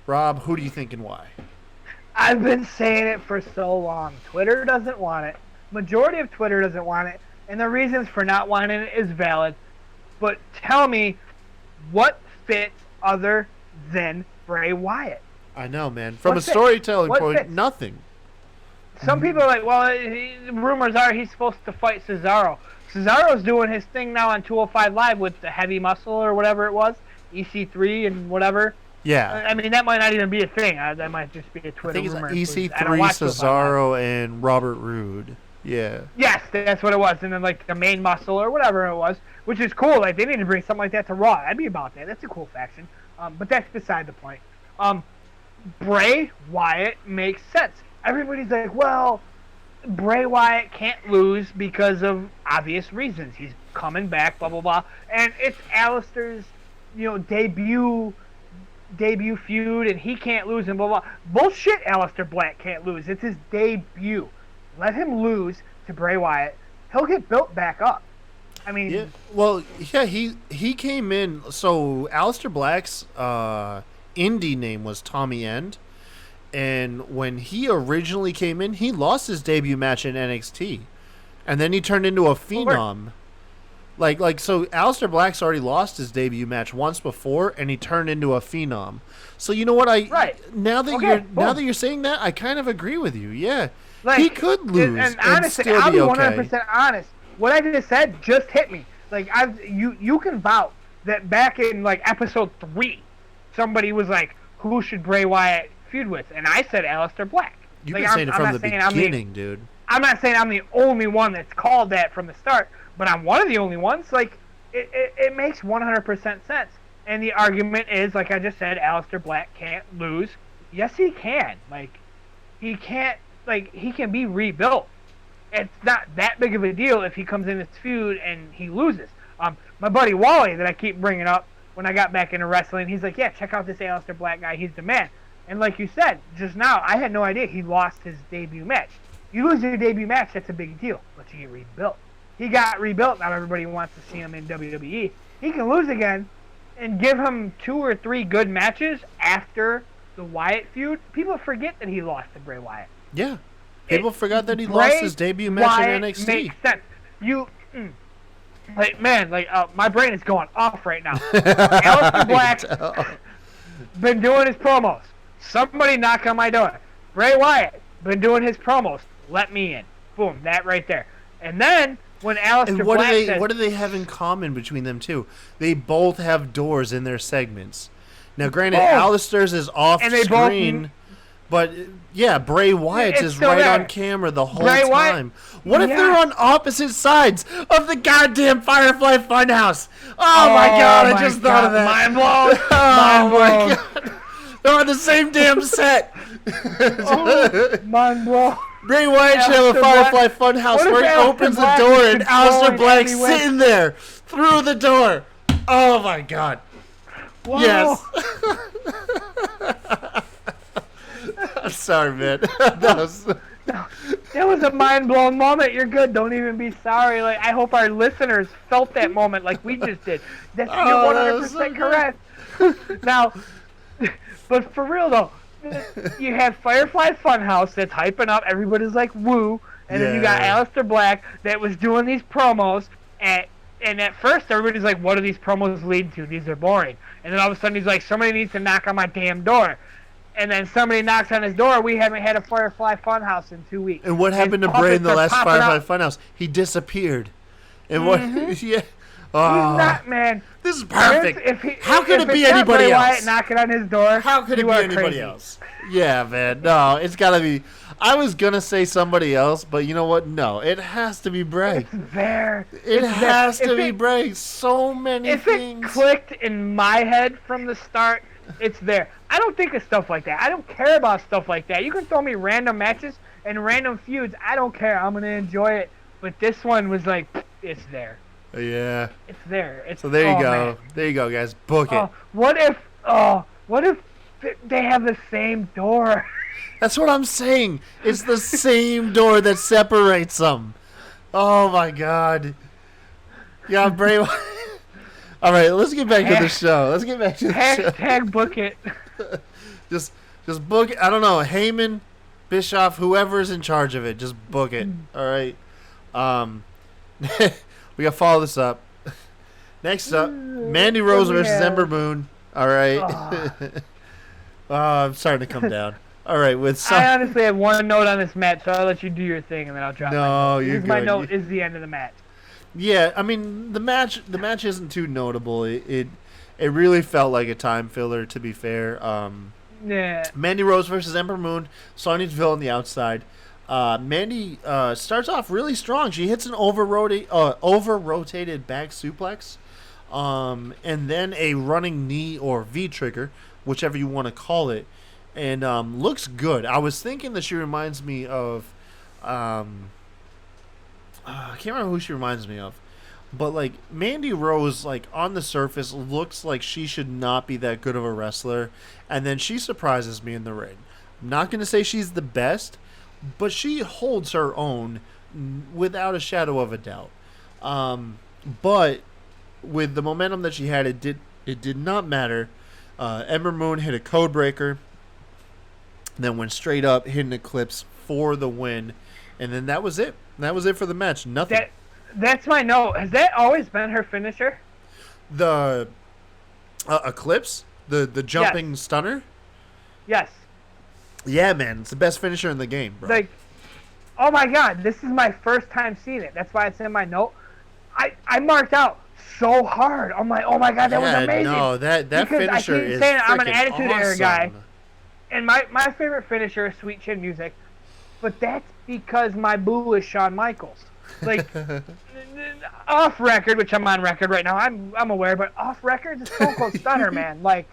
Rob, who do you think and why? I've been saying it for so long. Twitter doesn't want it. Majority of Twitter doesn't want it. And the reasons for not wanting it is valid. But tell me, what fits other than Bray Wyatt? I know, man. From What a fits? storytelling What point, fits? nothing. Some people are like, well, rumors are he's supposed to fight Cesaro. Cesaro's doing his thing now on 205 Live with the Heavy Muscle or whatever it was, EC3 and whatever. Yeah. I mean, that might not even be a thing. That might just be a I Twitter think it's rumor. EC3, I don't watch 205 Live. Cesaro, and RobRude. Yeah. Yes, that's what it was. And then, like, the main muscle or whatever it was, which is cool. Like, they need to bring something like that to Raw. I'd be about that. That's a cool faction. But that's beside the point. Bray Wyatt makes sense. Everybody's like, well, Bray Wyatt can't lose because of obvious reasons. He's coming back, blah, blah, blah. And it's Aleister's, debut feud, and he can't lose, and blah, blah. Bullshit, Aleister Black can't lose. It's his debut. Let him lose to Bray Wyatt. He'll get built back up. I mean... Yeah. Well, yeah, he came in... So, Aleister Black's indie name was Tommy End. And when he originally came in, he lost his debut match in NXT. And then he turned into a phenom. So Aleister Black's already lost his debut match once before, and he turned into a phenom. So you know what? Now that you're saying that, I kind of agree with you. Yeah, like, he could lose and honestly, still I'll be be okay. 100% honest. What I just said just hit me. Like you can vouch that back in like episode 3, somebody was like, "Who should Bray Wyatt feud with?" And I said Aleister Black. You've been saying it from the beginning, dude. I'm not saying I'm the only one that's called that from the start, but I'm one of the only ones. Like, it makes 100% sense. And the argument is, like I just said, Aleister Black can't lose. Yes, he can. Like, he can't, like, he can be rebuilt. It's not that big of a deal if he comes in this feud and he loses. My buddy Wally that I keep bringing up when I got back into wrestling, he's like, yeah, check out this Aleister Black guy. He's the man. And like you said just now, I had no idea he lost his debut match. You lose your debut match, that's a big deal. But you get rebuilt. He got rebuilt. Now everybody wants to see him in WWE. He can lose again and give him 2 or 3 good matches after the Wyatt feud. People forget that he lost to Bray Wyatt. Yeah. People forgot that he lost his debut match in NXT. Makes sense. My brain is going off right now. Aleister Black been doing his promos. Somebody knock on my door. Bray Wyatt been doing his promos. Let me in. Boom, that right there. And then when Aleister Black says, what do they have in common between them two? They both have doors in their segments. Now, granted, Aleister's is off screen, but yeah, Bray Wyatt's is right on camera the whole time. What if they're on opposite sides of the goddamn Firefly Funhouse? Oh my God, I just thought of that. Mind blown. Oh my God. They're on the same damn set. Mind blown. Bray Wyatt should have a Firefly Funhouse where he opens the door and Aleister Black's sitting there through the door. Oh my God. Whoa. Yes. I'm sorry, man. That was a mind-blown moment. You're good. Don't even be sorry. Like, I hope our listeners felt that moment like we just did. You're 100% correct. Now, but for real though, you have Firefly Funhouse that's hyping up. Everybody's like, woo. And then you got Aleister Black that was doing these promos. And at first, everybody's like, what do these promos lead to? These are boring. And then all of a sudden, he's like, somebody needs to knock on my damn door. And then somebody knocks on his door. We haven't had a Firefly Funhouse in 2 weeks. And what happened to Bray in the last Firefly Funhouse? He disappeared. And what? Yeah. Oh, not, man. This is perfect. How could it if be it's not anybody Bray else? Wyatt knocking on his door, How could it you be are anybody crazy. else? Yeah, man. No, it's got to be. I was going to say somebody else, but you know what? No, it has to be Bray. It's there. It It's has there. to be Bray. So many If things. it clicked in my head from the start, it's there. I don't think of stuff like that. I don't care about stuff like that. You can throw me random matches and random feuds. I don't care. I'm going to enjoy it. But this one was like, it's there. Yeah. It's there. So there you go. Man. There you go, guys. Book it. What if they have the same door? That's what I'm saying. It's the same door that separates them. Oh my God. Yeah, Bray. All right, let's get back to the show. Let's get back to the show. Hashtag book it. Just book it. I don't know. Heyman, Bischoff, whoever's in charge of it, just book it. All right. We got to follow this up. Next up, Mandy Rose versus Ember Moon. All right. I'm starting to come down. All right. I honestly have one note on this match, so I'll let you do your thing, and then I'll drop my note. you're good. My note is the end of the match. Yeah, I mean the match isn't too notable. It really felt like a time filler, to be fair. Yeah. Mandy Rose versus Ember Moon. Sonya Deville on the outside. Mandy starts off really strong. She hits an over-rotated back suplex, and then a running knee or V-trigger, whichever you want to call it, and looks good. I was thinking that she reminds me of... I can't remember who she reminds me of. But, like, Mandy Rose, like, on the surface, looks like she should not be that good of a wrestler. And then she surprises me in the ring. I'm not going to say she's the best, but she holds her own without a shadow of a doubt. But with the momentum that she had, it did not matter. Ember Moon hit a code breaker, then went straight up, hit an Eclipse for the win. And then that was it. That was it for the match. Nothing. That's my note. Has that always been her finisher? The Eclipse? The jumping stunner? Yes. Yeah, man. It's the best finisher in the game, bro. Like, oh my God, this is my first time seeing it. That's why it's in my note. I marked out so hard. I'm like, oh my God, that was amazing. No, that because finisher I keep is saying I'm an freaking Attitude Era awesome. guy. And my favorite finisher is Sweet Chin Music. But that's because my boo is Shawn Michaels. Like, off record, which I'm on record right now, I'm aware, but off record, the Stone Cold Stunner, man. Like,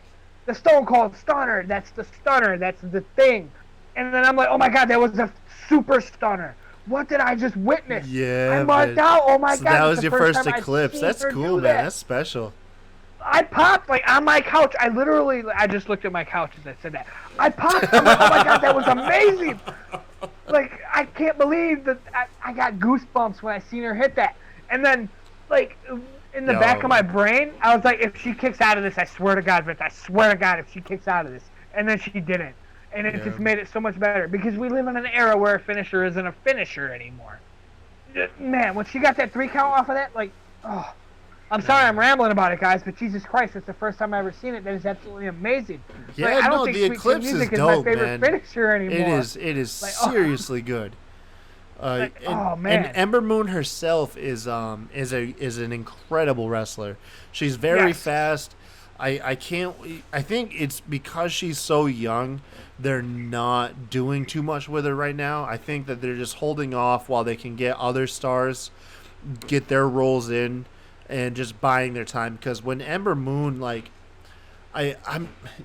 the Stone Cold Stunner, that's the stunner, that's the thing. And then I'm like, oh my God, that was a super stunner. What did I just witness? Yeah, I marked out, oh my so God. that was the your first first Eclipse. That's cool, man. That's special. I popped, like, on my couch. I just looked at my couch as I said that. I popped. I'm like, oh my God, that was amazing. Like, I can't believe that I got goosebumps when I seen her hit that. And then, like, in the back of my brain, I was like, if she kicks out of this, I swear to God, Vince, I swear to God, if she kicks out of this. And then she didn't. And it just made it so much better. Because we live in an era where a finisher isn't a finisher anymore. Man, when she got that 3 count off of that, like, oh. I'm sorry I'm rambling about it, guys, but Jesus Christ, it's the first time I've ever seen it. That is absolutely amazing. Yeah, like, I don't no, think the Sweet Eclipse Chin Music is is my dope, favorite man. finisher anymore. It is like, seriously good. Oh man! And Ember Moon herself is an incredible wrestler. She's very fast. I think it's because she's so young, they're not doing too much with her right now. I think that they're just holding off while they can get other stars, get their roles in, and just buying their time. Because when Ember Moon, like,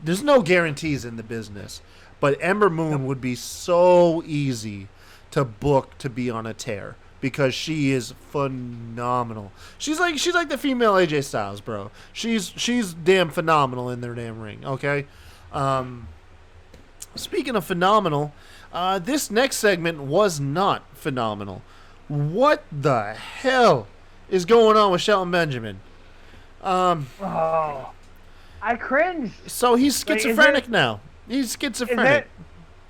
there's no guarantees in the business, but Ember Moon would be so easy to book to be on a tear because she is phenomenal. She's like the female AJ Styles, bro. She's damn phenomenal in their damn ring. Okay. Speaking of phenomenal, this next segment was not phenomenal. What the hell is going on with Shelton Benjamin? I cringed. So he's schizophrenic now. He's schizophrenic.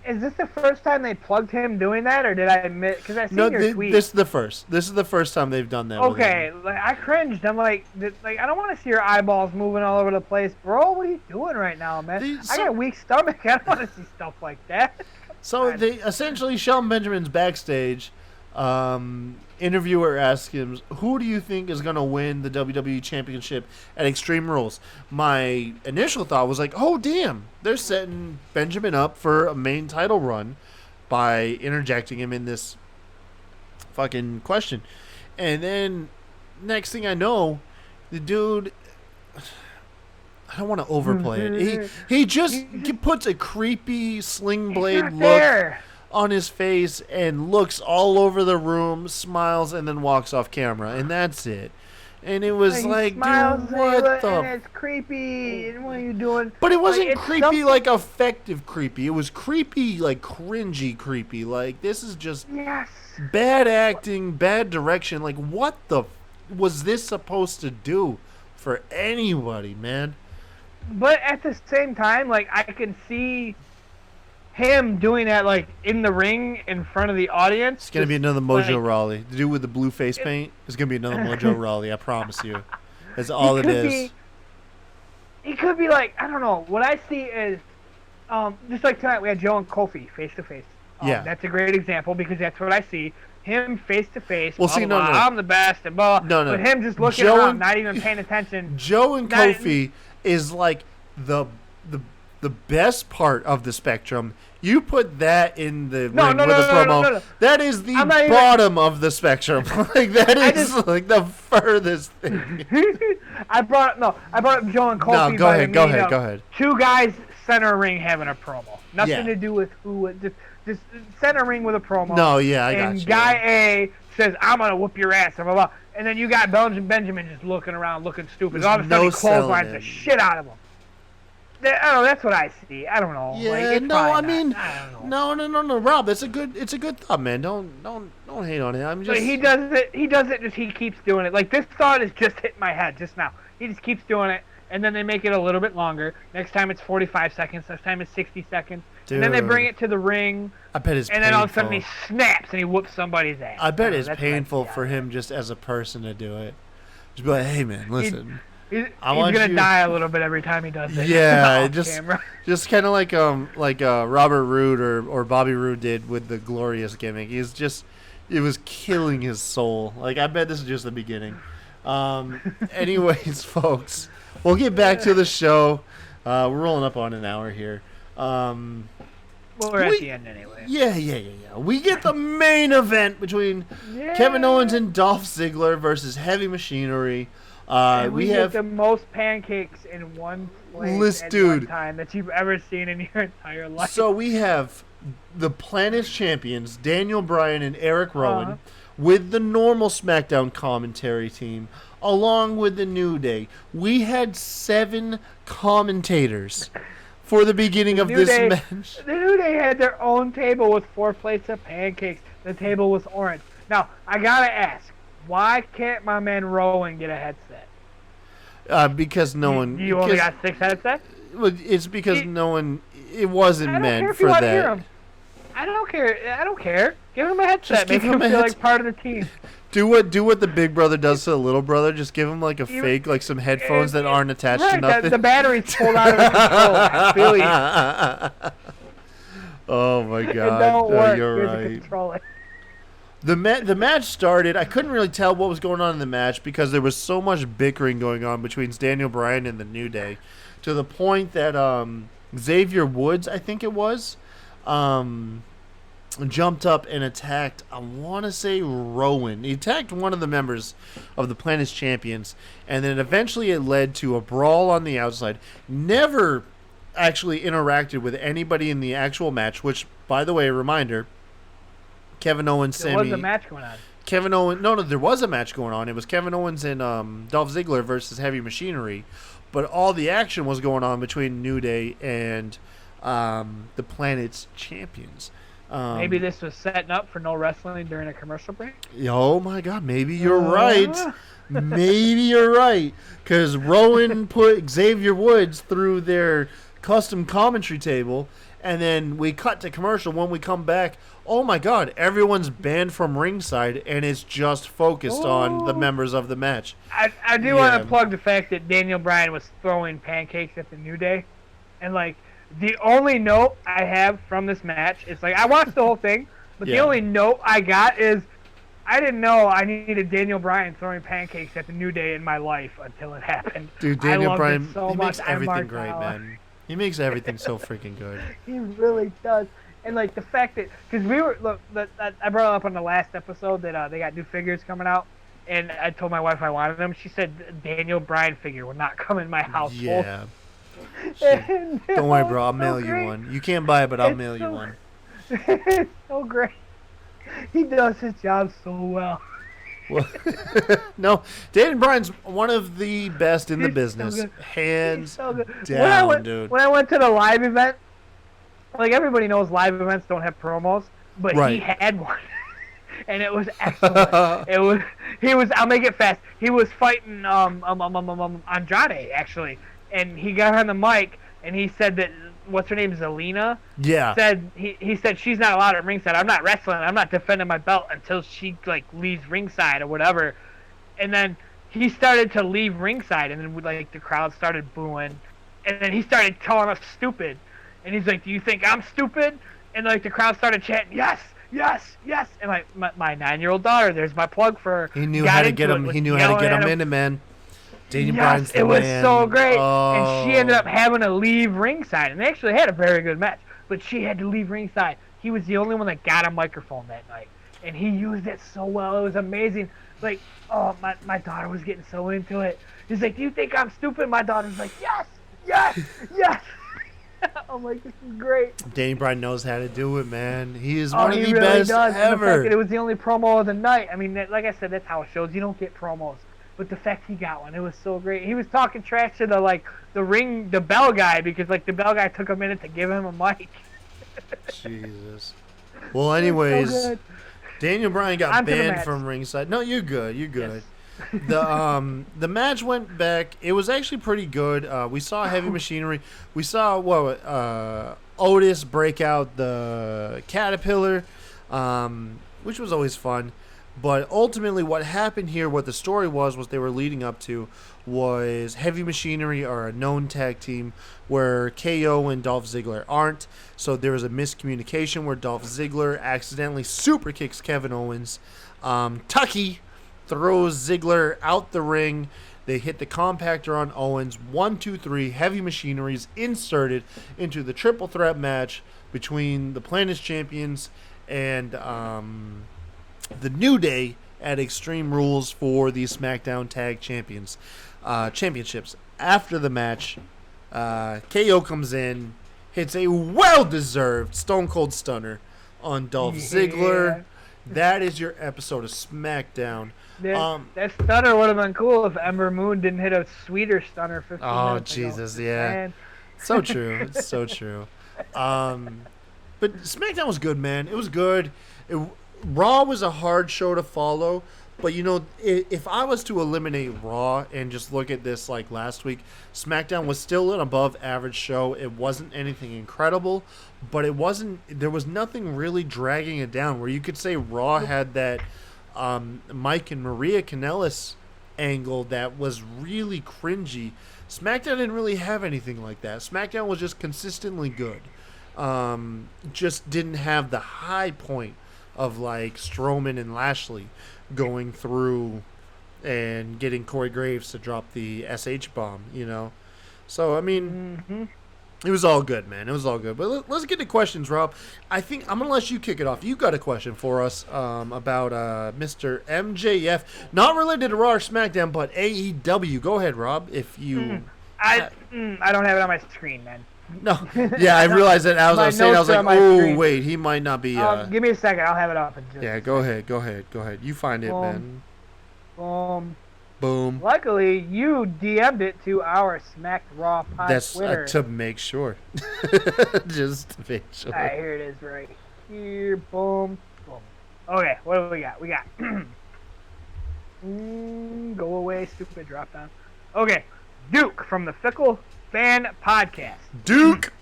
Is this the first time they plugged him doing that, or did I miss? Because I seen your tweet. This is the first. This is the first time they've done that. Okay, like I cringed. I'm like I don't want to see your eyeballs moving all over the place, bro. What are you doing right now, man? I got a weak stomach. I don't want to see stuff like that. So they essentially, Shelton Benjamin's backstage, Interviewer asked him, who do you think is going to win the WWE Championship at Extreme Rules? My initial thought was like, oh, damn, they're setting Benjamin up for a main title run by interjecting him in this fucking question. And then next thing I know, the dude, I don't want to overplay it. He puts a creepy sling blade look on his face and looks all over the room, smiles, and then walks off camera, and that's it. And it was like, dude, what the? And it's creepy. And what are you doing? But it wasn't creepy like effective creepy. It was creepy like cringy creepy. Like, this is just bad acting, bad direction. Like, what the was this supposed to do for anybody, man? But at the same time, like, I can see him doing that, like, in the ring in front of the audience. It's gonna be another Mojo Rawley. The dude with the blue face paint is gonna be another Mojo Rawley. I promise you. That's all it is. He could be like, I don't know. What I see is, just like tonight we had Joe and Kofi face to face. Yeah, that's a great example because that's what I see. Him face to face. Well, see, no. I'm the best, and blah. No. But him just looking around, not even paying attention. Joe and Kofi is like the best part of the spectrum. You put that in the ring with a promo. No. That is the bottom of the spectrum. Like, that is like the furthest thing. I brought up Joe and Kofi. No, go ahead. Two guys center ring having a promo. Nothing to do with who. Just center ring with a promo. No, yeah, I got you. And guy A says, "I'm gonna whoop your ass," blah blah blah. And then you got Benjamin just looking around, looking stupid. All of a sudden, he clotheslines the shit out of him. I don't know. That's what I see. I don't know. Yeah, like, I no, Rob. It's a good thought, man. Don't hate on it. I'm just. But he does it. Just he keeps doing it. Like, this thought is just hit my head just now. He just keeps doing it, and then they make it a little bit longer. Next time it's 45 seconds. Next time it's 60 seconds. Dude. And then they bring it to the ring. I bet it's painful. And then all of a sudden he snaps and he whoops somebody's ass. I bet it's painful for him just as a person to do it. Just be like, hey man, listen. He's gonna die a little bit every time he does it. Yeah, just kind of like Robert Roode or Bobby Roode did with the Glorious gimmick. It was killing his soul. Like, I bet this is just the beginning. Anyways, folks, we'll get back to the show. We're rolling up on an hour here. Well, we're at the end anyway. Yeah. We get the main event between Kevin Owens and Dolph Ziggler versus Heavy Machinery. We have the most pancakes in one place at one time that you've ever seen in your entire life. So we have the Planet's champions, Daniel Bryan and Eric Rowan, with the normal SmackDown commentary team, along with the New Day. We had 7 commentators for the beginning of this match. The New Day had their own table with 4 plates of pancakes. The table was orange. Now, I gotta ask, why can't my man Rowan get a headset? Because no one. You only got 6 headsets? It's because no one. It wasn't meant for that. Hear him. I don't care. Give him a headset. Make him feel like part of the team. Do what the big brother does to the little brother. Just give him like a fake, like some headphones that aren't attached to nothing. The battery's pulled out of the control. Oh my god! It don't work. You're right. Control it. The match started. I couldn't really tell what was going on in the match because there was so much bickering going on between Daniel Bryan and the New Day, to the point that Xavier Woods, I think it was, jumped up and attacked, I want to say Rowan. He attacked one of the members of the Planet's Champions, and then eventually it led to a brawl on the outside. Never actually interacted with anybody in the actual match, which, by the way, a reminder, Kevin Owens, There was a match going on. Kevin Owens, no, there was a match going on. It was Kevin Owens and Dolph Ziggler versus Heavy Machinery, but all the action was going on between New Day and the Planet's Champions. Maybe this was setting up for no wrestling during a commercial break? Oh my god, maybe you're right. Maybe you're right. Because Rowan put Xavier Woods through their custom commentary table, and then we cut to commercial. When we come back, oh my god, everyone's banned from ringside, and it's just focused on the members of the match. I do want to plug the fact that Daniel Bryan was throwing pancakes at the New Day, and like, the only note I have from this match is, like, I watched the whole thing, but the only note I got is, I didn't know I needed Daniel Bryan throwing pancakes at the New Day in my life until it happened. Dude, Daniel Bryan, so he makes much. everything great, man. He makes everything so freaking good. He really does. And like the fact that, because I brought up on the last episode that they got new figures coming out, and I told my wife I wanted them. She said Daniel Bryan figure will not come in my household. Yeah. Don't worry, bro. I'll mail you one. You can't buy it, but I'll mail you one. It's so great. He does his job so well. Well, no, Daniel Bryan's one of the best in the business, hands down, dude. When I went to the live event, like everybody knows, live events don't have promos, but he had one, and it was excellent. He was. I'll make it fast. He was fighting Andrade actually, and he got on the mic and he said that what's her name, Zelina? Yeah. He said she's not allowed at ringside. I'm not wrestling. I'm not defending my belt until she like leaves ringside or whatever. And then he started to leave ringside, and then like the crowd started booing, and then he started calling us stupid. And he's like, "Do you think I'm stupid?" And like the crowd started chanting, "Yes, yes, yes!" And my 9-year-old daughter, there's my plug for her. He knew how to get him. He knew how to get him in it, man. Daniel Bryan's the man. It was so great. And she ended up having to leave ringside. And they actually had a very good match, but she had to leave ringside. He was the only one that got a microphone that night, and he used it so well. It was amazing. Like, oh, my daughter was getting so into it. He's like, "Do you think I'm stupid?" My daughter's like, "Yes, yes, yes." I'm like, "This is great." Daniel Bryan knows how to do it, man. He is one of the really best does. ever. And the fact that it was the only promo of the night. I mean, like I said, that's how it shows. You don't get promos. But the fact he got one, it was so great. He was talking trash to the bell guy, because like the bell guy took a minute to give him a mic. Jesus. Well, anyways, so Daniel Bryan got banned from ringside. No, you're good. You're good. Yes. The match went back. It was actually pretty good. We saw Heavy Machinery. We saw Otis break out the Caterpillar, which was always fun. But ultimately what happened here, what the story was they were leading up to, was Heavy Machinery are a known tag team where KO and Dolph Ziggler aren't. So there was a miscommunication where Dolph Ziggler accidentally super kicks Kevin Owens. Tucky throws Ziggler out the ring. They hit the compactor on Owens. 1, 2, 3. Heavy Machinery is inserted into the triple threat match between the Planet's champions and the New Day at Extreme Rules for the SmackDown Tag Championships. After the match, KO comes in, hits a well-deserved Stone Cold Stunner on Dolph Ziggler. That is your episode of SmackDown. That stunner would have been cool if Ember Moon didn't hit a sweeter stunner 15 minutes ago. Jesus, yeah. Man. So true. It's so true. But SmackDown was good, man. It was good. Raw was a hard show to follow, but you know, if I was to eliminate Raw and just look at this like last week, SmackDown was still an above average show. It wasn't anything incredible, but there was nothing really dragging it down, where you could say Raw had that Mike and Maria Kanellis angle that was really cringy. SmackDown didn't really have anything like that. SmackDown was just consistently good. Just didn't have the high point of like Strowman and Lashley going through and getting Corey Graves to drop the SH bomb, you know. So I mean, It was all good, man. It was all good. But let's get to questions, Rob. I think I'm gonna let you kick it off. You got a question for us about Mr. MJF, not related to Raw or SmackDown, but AEW. Go ahead, Rob. If you, I don't have it on my screen, man. No, yeah, I realized that. I was saying, I was like, oh wait, he might not be. Give me a second. I'll have it up. Yeah, go ahead. You find it, man. Boom. Luckily, you DM'd it to our Smack Raw Pod Twitter. That's to make sure. Just to make sure. All right, here it is right here. Boom. Boom. Okay, what do we got? We got... go away, stupid drop down. Okay, Duke from the Fickle Fan Podcast. Duke!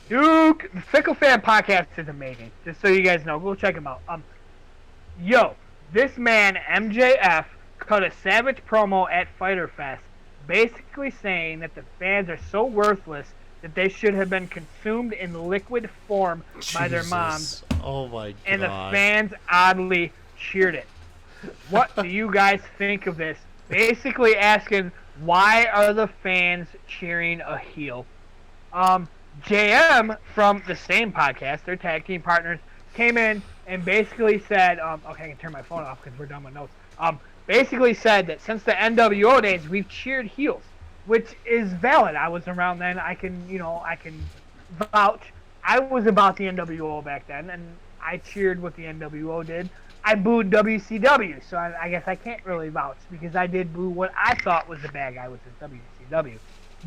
The Fickle Fan Podcast is amazing. Just so you guys know, go check him out. This man, MJF, cut a savage promo at Fyter Fest, basically saying that the fans are so worthless that they should have been consumed in liquid form by their moms. Oh my god. And the fans oddly cheered it. What do you guys think of this? Basically asking, why are the fans cheering a heel? JM from the same podcast, their tag team partners, came in and basically said, okay, I can turn my phone off because we're done with notes. Basically said that since the NWO days, we've cheered heels, which is valid. I was around then. I can vouch. I was about the NWO back then, and I cheered what the NWO did. I booed WCW, so I guess I can't really vouch because I did boo what I thought was the bad guy, which is WCW.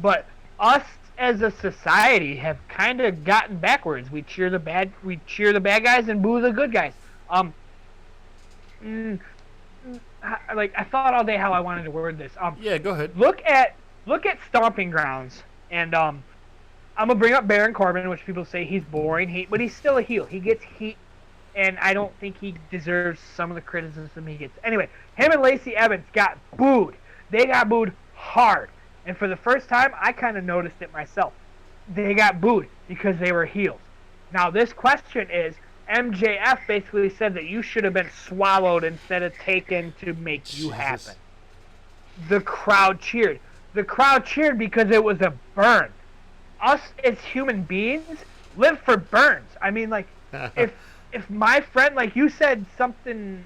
But us as a society have kind of gotten backwards. We cheer the bad guys and boo the good guys. Like I thought all day how I wanted to word this. Yeah, go ahead. Look at Stomping Grounds, and I'm gonna bring up Baron Corbin, which people say he's boring, but he's still a heel. He gets heat, and I don't think he deserves some of the criticism he gets. Anyway, him and Lacey Evans got booed. They got booed hard. And for the first time, I kind of noticed it myself. They got booed because they were heels. Now, this question is, MJF basically said that you should have been swallowed instead of taken to make you happen. The crowd cheered. The crowd cheered because it was a burn. Us as human beings live for burns. I mean, like, if my friend, like you said something,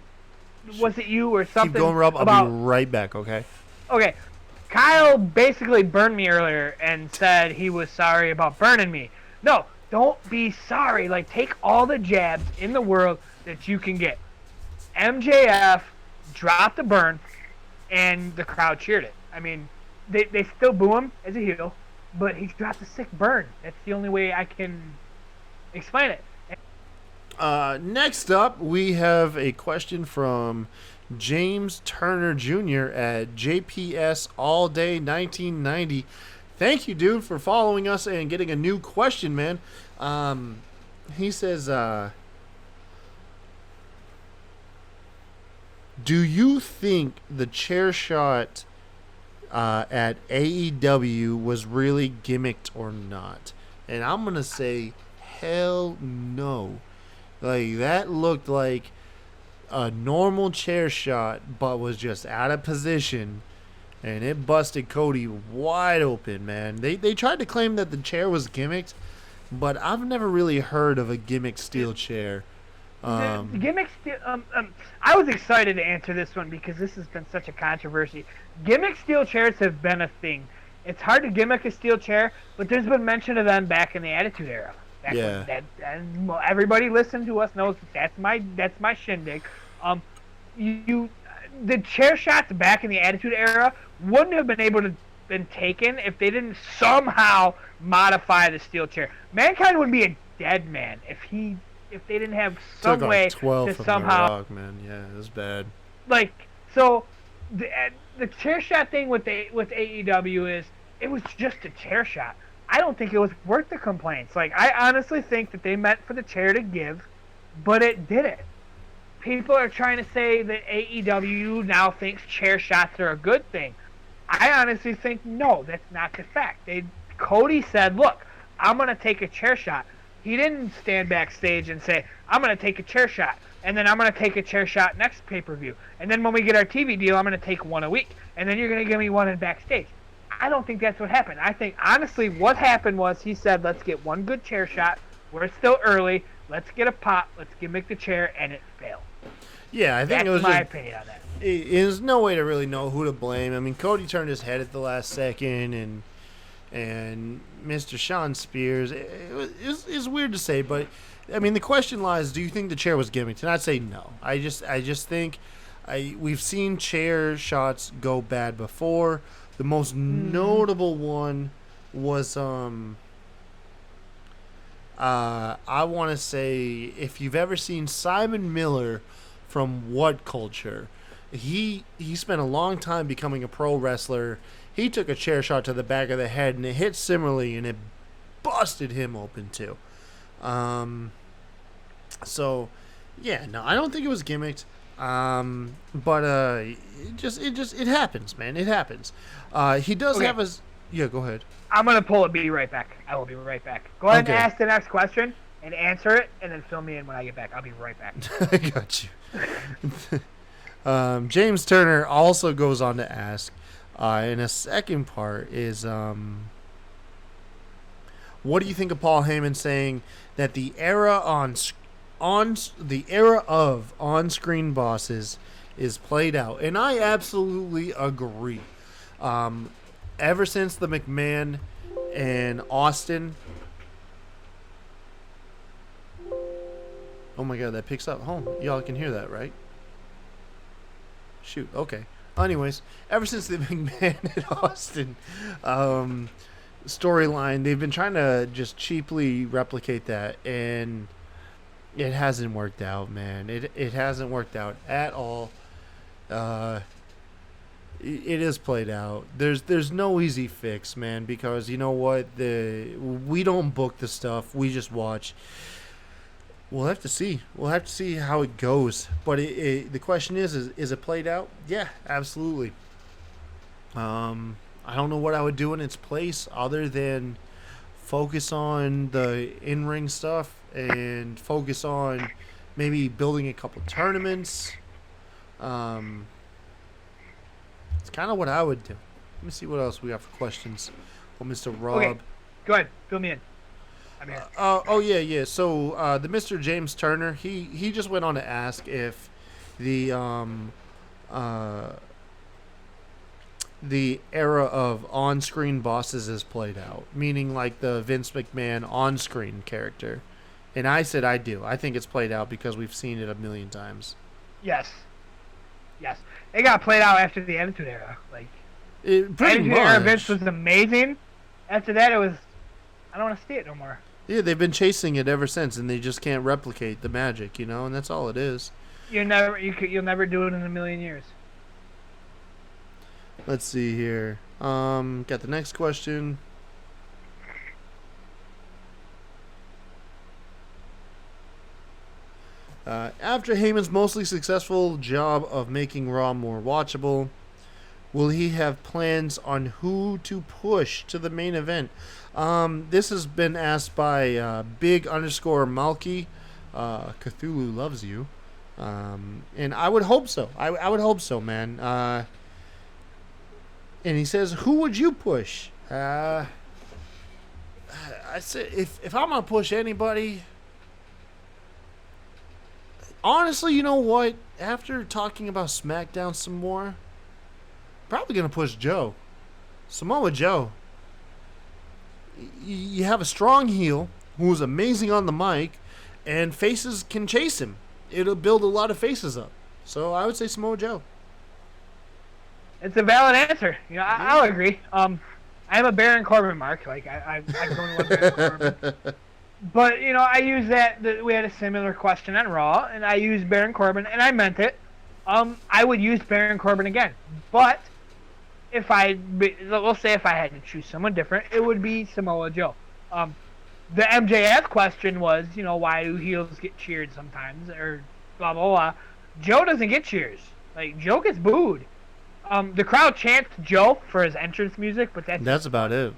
was it you or something? Keep going, Rob. I'll be right back, okay? Okay. Kyle basically burned me earlier and said he was sorry about burning me. No, don't be sorry. Like, take all the jabs in the world that you can get. MJF dropped the burn, and the crowd cheered it. I mean, they still boo him as a heel, but he dropped a sick burn. That's the only way I can explain it. Next up, we have a question from James Turner Jr. at JPS All Day 1990. Thank you, dude, for following us and getting a new question, man. He says, do you think the chair shot at AEW was really gimmicked or not? And I'm going to say, hell no. Like, that looked like a normal chair shot, but was just out of position, and it busted Cody wide open, man. They tried to claim that the chair was gimmicked, but I've never really heard of a gimmick steel chair. Gimmick steel. I was excited to answer this one because this has been such a controversy. Gimmick steel chairs have been a thing. It's hard to gimmick a steel chair, but there's been mention of them back in the Attitude Era. And everybody listening to us knows that's my shindig. The chair shots back in the Attitude Era wouldn't have been able to been taken if they didn't somehow modify the steel chair. Mankind would be a dead man if they didn't have some way to somehow. Rock, man. Yeah, it was bad. Like, so the chair shot thing with AEW is it was just a chair shot. I don't think it was worth the complaints. Like, I honestly think that they meant for the chair to give, but it didn't. People are trying to say that AEW now thinks chair shots are a good thing. I honestly think, no, that's not the fact. Cody said, look, I'm going to take a chair shot. He didn't stand backstage and say, I'm going to take a chair shot, and then I'm going to take a chair shot next pay-per-view. And then when we get our TV deal, I'm going to take one a week. And then you're going to give me one in backstage. I don't think that's what happened. I think, honestly, what happened was he said, let's get one good chair shot. We're still early. Let's get a pop. Let's gimmick the chair, and it failed. Yeah, I think that's it was my opinion on that. There's no way to really know who to blame. I mean, Cody turned his head at the last second, and Mr. Sean Spears. It's weird to say, but I mean, the question lies: do you think the chair was gimmicked? And I'd say no. I just think we've seen chair shots go bad before. The most notable one was I want to say, if you've ever seen Simon Miller from What Culture, he spent a long time becoming a pro wrestler. He took a chair shot to the back of the head, and it hit similarly, and it busted him open too. So yeah, no, I don't think it was gimmicked. But it happens, man. It happens. He does have yeah, go ahead. I'm gonna pull it. Be right back. I will be right back. Go ahead and ask the next question. and answer it, and then fill me in when I get back. I'll be right back. I got you. James Turner also goes on to ask, in a second part, is what do you think of Paul Heyman saying that the era of on-screen bosses is played out? And I absolutely agree. Ever since the McMahon and Austin. Oh my God, that picks up home. Y'all can hear that, right? Shoot, okay. Anyways, ever since the McMahon and Austin storyline, they've been trying to just cheaply replicate that, and it hasn't worked out, man. It hasn't worked out at all. It is played out. There's no easy fix, man, because you know what? We don't book the stuff. We just watch. We'll have to see. We'll have to see how it goes. But the question is it played out? Yeah, absolutely. I don't know what I would do in its place other than focus on the in-ring stuff and focus on maybe building a couple tournaments. It's kind of what I would do. Let me see what else we got for questions. Well, Mr. Rob. Okay, go ahead. Fill me in. I'm here. Yeah. So the Mr. James Turner, he just went on to ask if the era of on-screen bosses is played out, meaning like the Vince McMahon on-screen character. And I said I do. I think it's played out because we've seen it a million times. Yes. It got played out after the Attitude Era. Like, Pretty Attitude much. Era Vince was amazing. After that, it was, I don't want to see it no more. Yeah, they've been chasing it ever since, and they just can't replicate the magic, and that's all it is. You'll never do it in a million years. Let's see here. Got the next question. After Heyman's mostly successful job of making Raw more watchable, will he have plans on who to push to the main event? This has been asked by Big_Malky. Cthulhu loves you. And I would hope so. I would hope so, man. And he says, who would you push? I said, if I'm going to push anybody... Honestly, you know what? After talking about SmackDown some more, probably going to push Joe. Samoa Joe. You have a strong heel who's amazing on the mic, and faces can chase him. It'll build a lot of faces up. So I would say Samoa Joe. It's a valid answer. I'll agree. I'm a Baron Corbin mark. Like I go with Baron Corbin. But I use that we had a similar question on Raw, and I used Baron Corbin, and I meant it. I would use Baron Corbin again, but we'll say if I had to choose someone different, it would be Samoa Joe. The MJF question was, why do heels get cheered sometimes, or blah blah blah. Joe doesn't get cheers. Like, Joe gets booed. The crowd chants Joe for his entrance music, but that's about it.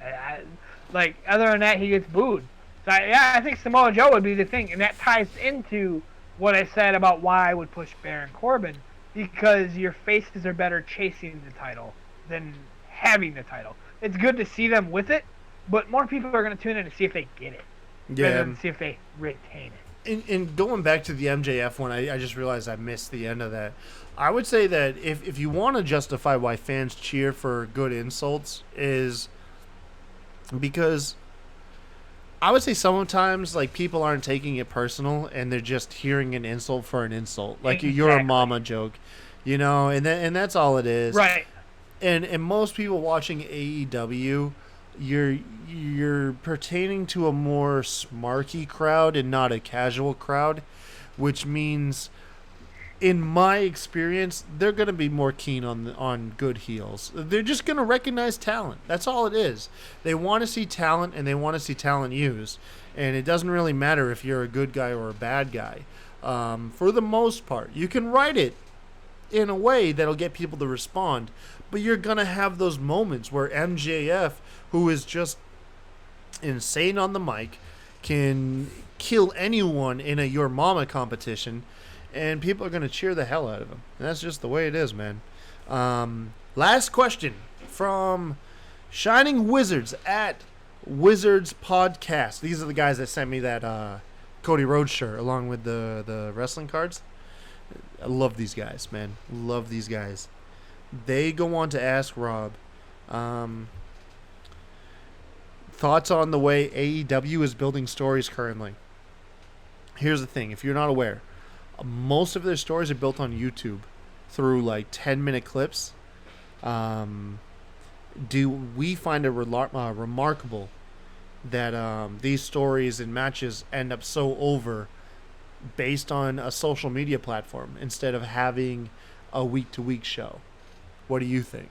Other than that, he gets booed. So I think Samoa Joe would be the thing, and that ties into what I said about why I would push Baron Corbin, because your faces are better chasing the title than having the title. It's good to see them with it, but more people are going to tune in to see if they get it, rather than see if they retain it. And going back to the MJF one, I just realized I missed the end of that. I would say that if you want to justify why fans cheer for good insults, is because I would say sometimes people aren't taking it personal and they're just hearing an insult for an insult, like Exactly. You're a mama joke, and that's all it is. Right. And most people watching AEW, you're pertaining to a more smarky crowd and not a casual crowd, which means, in my experience, they're going to be more keen on good heels. They're just going to recognize talent. That's all it is. They want to see talent, and they want to see talent used. And it doesn't really matter if you're a good guy or a bad guy. For the most part, you can write it in a way that'll get people to respond. But you're going to have those moments where MJF, who is just insane on the mic, can kill anyone in a Your Mama competition, and people are going to cheer the hell out of him. And that's just the way it is, man. Last question from Shining Wizards at Wizards Podcast. These are the guys that sent me that Cody Rhodes shirt along with the wrestling cards. I love these guys, man. Love these guys. They go on to ask Rob, thoughts on the way AEW is building stories currently. Here's the thing. If you're not aware, most of their stories are built on YouTube through like 10-minute clips. Do we find it remarkable that these stories and matches end up so over based on a social media platform instead of having a week-to-week show? What do you think?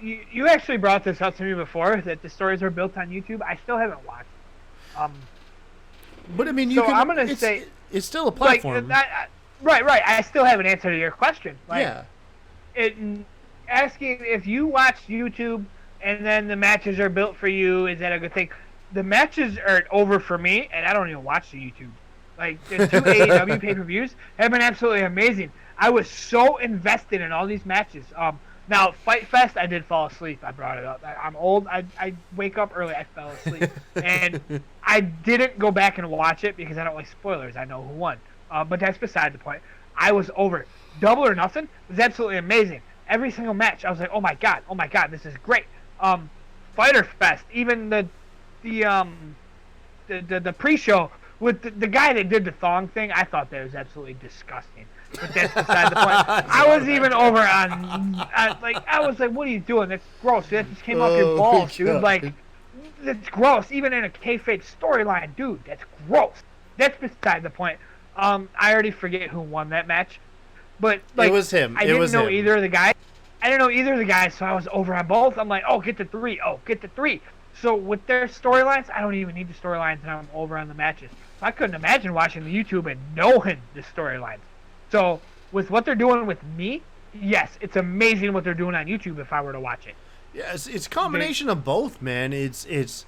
You actually brought this up to me before, that the stories are built on YouTube. I still haven't watched. But I mean, I'm gonna say it's still a platform. Right. I still have an answer to your question. Yeah. Asking if you watch YouTube and then the matches are built for you, is that a good thing? The matches are over for me, and I don't even watch the YouTube. Like, the 2 AEW pay-per-views have been absolutely amazing. I was so invested in all these matches. Now, Fight Fest, I did fall asleep. I brought it up. I'm old. I wake up early. I fell asleep. And I didn't go back and watch it because I don't like spoilers. I know who won. But that's beside the point. I was over. Double or Nothing was absolutely amazing. Every single match, I was like, oh my god, this is great. Fighter Fest, even the pre-show with the guy that did the thong thing, I thought that was absolutely disgusting. But that's beside the point. I was even over on I was like, what are you doing? That's gross. That just came off your balls, dude. God. Like, that's gross. Even in a kayfabe storyline, dude, that's gross. That's beside the point. I already forget who won that match, but like, it was him. I didn't know either of the guys. I didn't know either of the guys, so I was over on both. I'm like, oh, get the 3. Oh, get the 3. So with their storylines, I don't even need the storylines, and I'm over on the matches. So I couldn't imagine watching the YouTube and knowing the storylines. So with what they're doing with me, yes, it's amazing what they're doing on YouTube if I were to watch it. Yeah, it's a combination of both, man. It's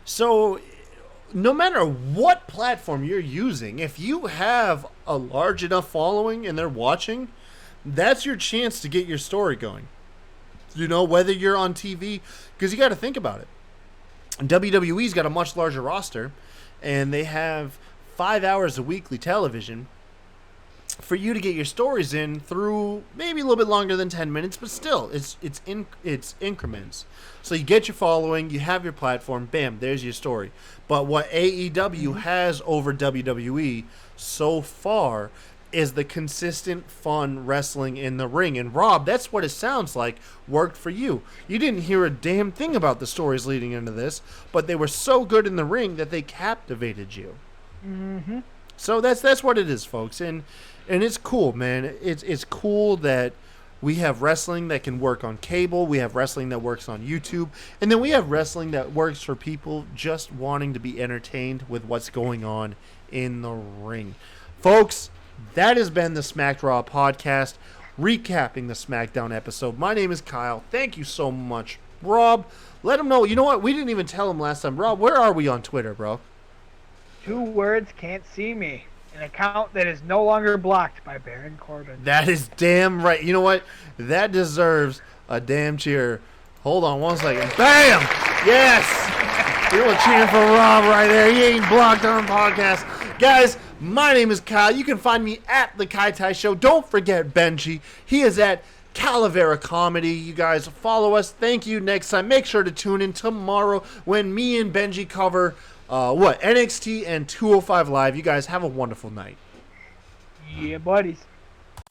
so no matter what platform you're using, if you have a large enough following and they're watching, that's your chance to get your story going. You know, whether you're on TV, because you got to think about it. WWE's got a much larger roster, and they have 5 hours of weekly television for you to get your stories in through maybe a little bit longer than 10 minutes, but still, it's increments. So you get your following, you have your platform, bam, there's your story. But what AEW has over WWE so far is the consistent, fun wrestling in the ring. And Rob, that's what it sounds like worked for you. You didn't hear a damn thing about the stories leading into this, but they were so good in the ring that they captivated you. Mm-hmm. So that's what it is, folks. And it's cool, man. It's cool that we have wrestling that can work on cable. We have wrestling that works on YouTube. And then we have wrestling that works for people just wanting to be entertained with what's going on in the ring. Folks, that has been the SmackDown podcast, recapping the SmackDown episode. My name is Kyle. Thank you so much. Rob, let them know. You know what? We didn't even tell them last time. Rob, where are we on Twitter, bro? 2 words, can't see me. An account that is no longer blocked by Baron Corbin. That is damn right. You know what? That deserves a damn cheer. Hold on 1 second. Bam! Yes! You're cheering for Rob right there. He ain't blocked on the podcast. Guys, my name is Kyle. You can find me at The Kai Tai Show. Don't forget Benji. He is at Calavera Comedy. You guys follow us. Thank you. Next time, make sure to tune in tomorrow when me and Benji cover NXT and 205 Live. You guys have a wonderful night. Yeah, buddies.